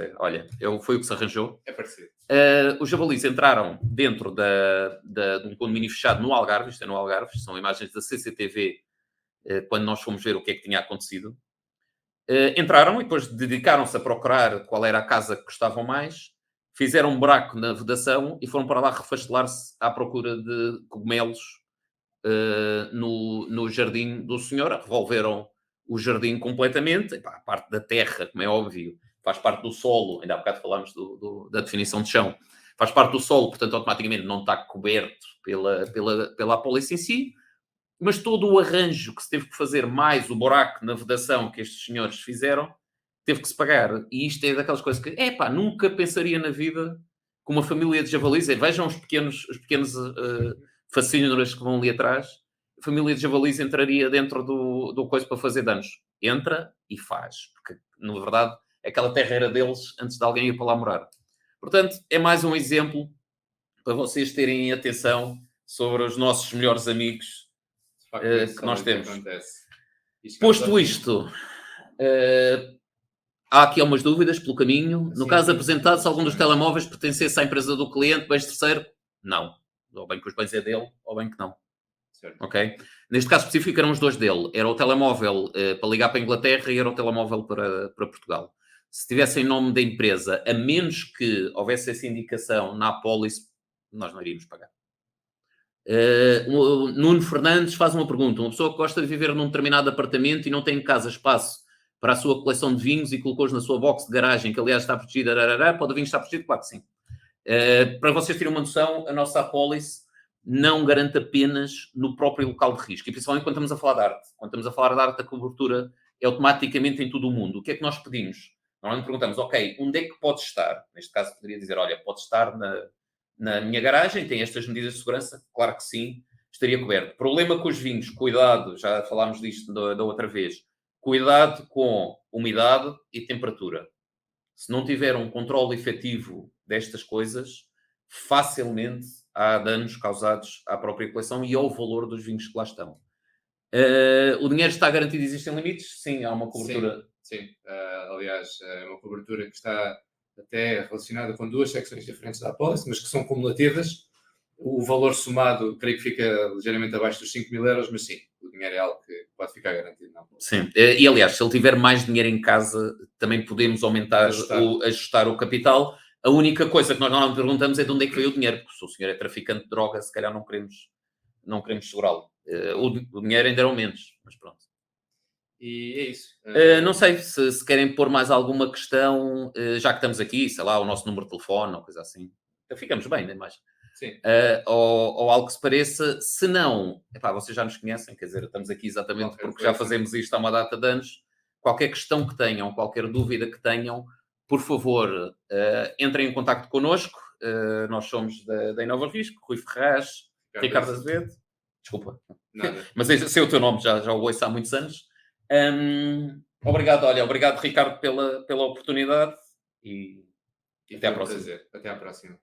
foi o que se arranjou. É parecido. Os javalis entraram dentro de um condomínio fechado no Algarve, isto é no Algarve, são imagens da CCTV, quando nós fomos ver o que é que tinha acontecido. Entraram e depois dedicaram-se a procurar qual era a casa que gostavam mais, fizeram um buraco na vedação e foram para lá refastelar-se à procura de cogumelos no jardim do senhor. Revolveram o jardim completamente. A parte da terra, como é óbvio, faz parte do solo. Ainda há bocado falámos da definição de chão. Faz parte do solo, portanto, automaticamente não está coberto pela apólice em si. Mas todo o arranjo que se teve que fazer, mais o buraco na vedação que estes senhores fizeram, teve que se pagar. E isto é daquelas coisas que, nunca pensaria na vida que uma família de javalis, vejam os pequenos fascínoras que vão ali atrás, a família de javalis entraria dentro do coisa para fazer danos. Entra e faz. Porque, na verdade, aquela terra era deles antes de alguém ir para lá morar. Portanto, é mais um exemplo para vocês terem atenção sobre os nossos melhores amigos De facto, que nós temos. Isto Posto isto, há aqui algumas dúvidas pelo caminho. No caso apresentado, se algum dos telemóveis pertencesse à empresa do cliente, bens terceiro, não. Ou bem que os bens é dele, ou bem que não. Certo. Ok? Neste caso específico eram os dois dele. Era o telemóvel para ligar para a Inglaterra e era o telemóvel para Portugal. Se tivesse em nome da empresa, a menos que houvesse essa indicação na apólice, nós não iríamos pagar. O Nuno Fernandes faz uma pergunta. Uma pessoa que gosta de viver num determinado apartamento e não tem em casa espaço para a sua coleção de vinhos e colocou-os na sua box de garagem, que aliás está protegida, pode o vinho estar protegido? Claro que sim. Para vocês terem uma noção, a nossa apólice não garante apenas no próprio local de risco. E principalmente quando estamos a falar de arte. Quando estamos a falar de arte, a cobertura é automaticamente em todo o mundo. O que é que nós pedimos? Normalmente perguntamos, ok, onde é que pode estar? Neste caso, poderia dizer, olha, pode estar na minha garagem, tem estas medidas de segurança? Claro que sim, estaria coberto. Problema com os vinhos, cuidado, já falámos disto da outra vez. Cuidado com umidade e temperatura. Se não tiver um controle efetivo destas coisas, facilmente há danos causados à própria coleção e ao valor dos vinhos que lá estão. O dinheiro está garantido, existem limites? Sim, há uma cobertura. Sim. Aliás, é uma cobertura que está até relacionada com duas secções diferentes da apólice, mas que são cumulativas. O valor somado, creio que fica ligeiramente abaixo dos 5.000 euros, mas sim, o dinheiro é algo que pode ficar garantido na apólice. Sim, e aliás, se ele tiver mais dinheiro em casa, também podemos aumentar, ajustar o capital. A única coisa que nós normalmente perguntamos é de onde é que veio o dinheiro, porque se o senhor é traficante de droga, se calhar não queremos segurá-lo. O dinheiro ainda era menos, mas pronto. E é isso. Não sei se querem pôr mais alguma questão, já que estamos aqui, sei lá, o nosso número de telefone ou coisa assim. Ficamos bem, nem mais. Sim. Ou algo que se pareça. Se não, vocês já nos conhecem, quer dizer, estamos aqui exatamente porque já fazemos isto há uma data de anos. Qualquer questão que tenham, qualquer dúvida que tenham, por favor, entrem em contacto connosco. Nós somos da Inova Risco, Rui Ferraz, Ricardo Azevedo. Desculpa. Nada. Mas esse é o teu nome, já o ouço há muitos anos. Obrigado, Ricardo, pela oportunidade e até à próxima. Prazer. Até à próxima.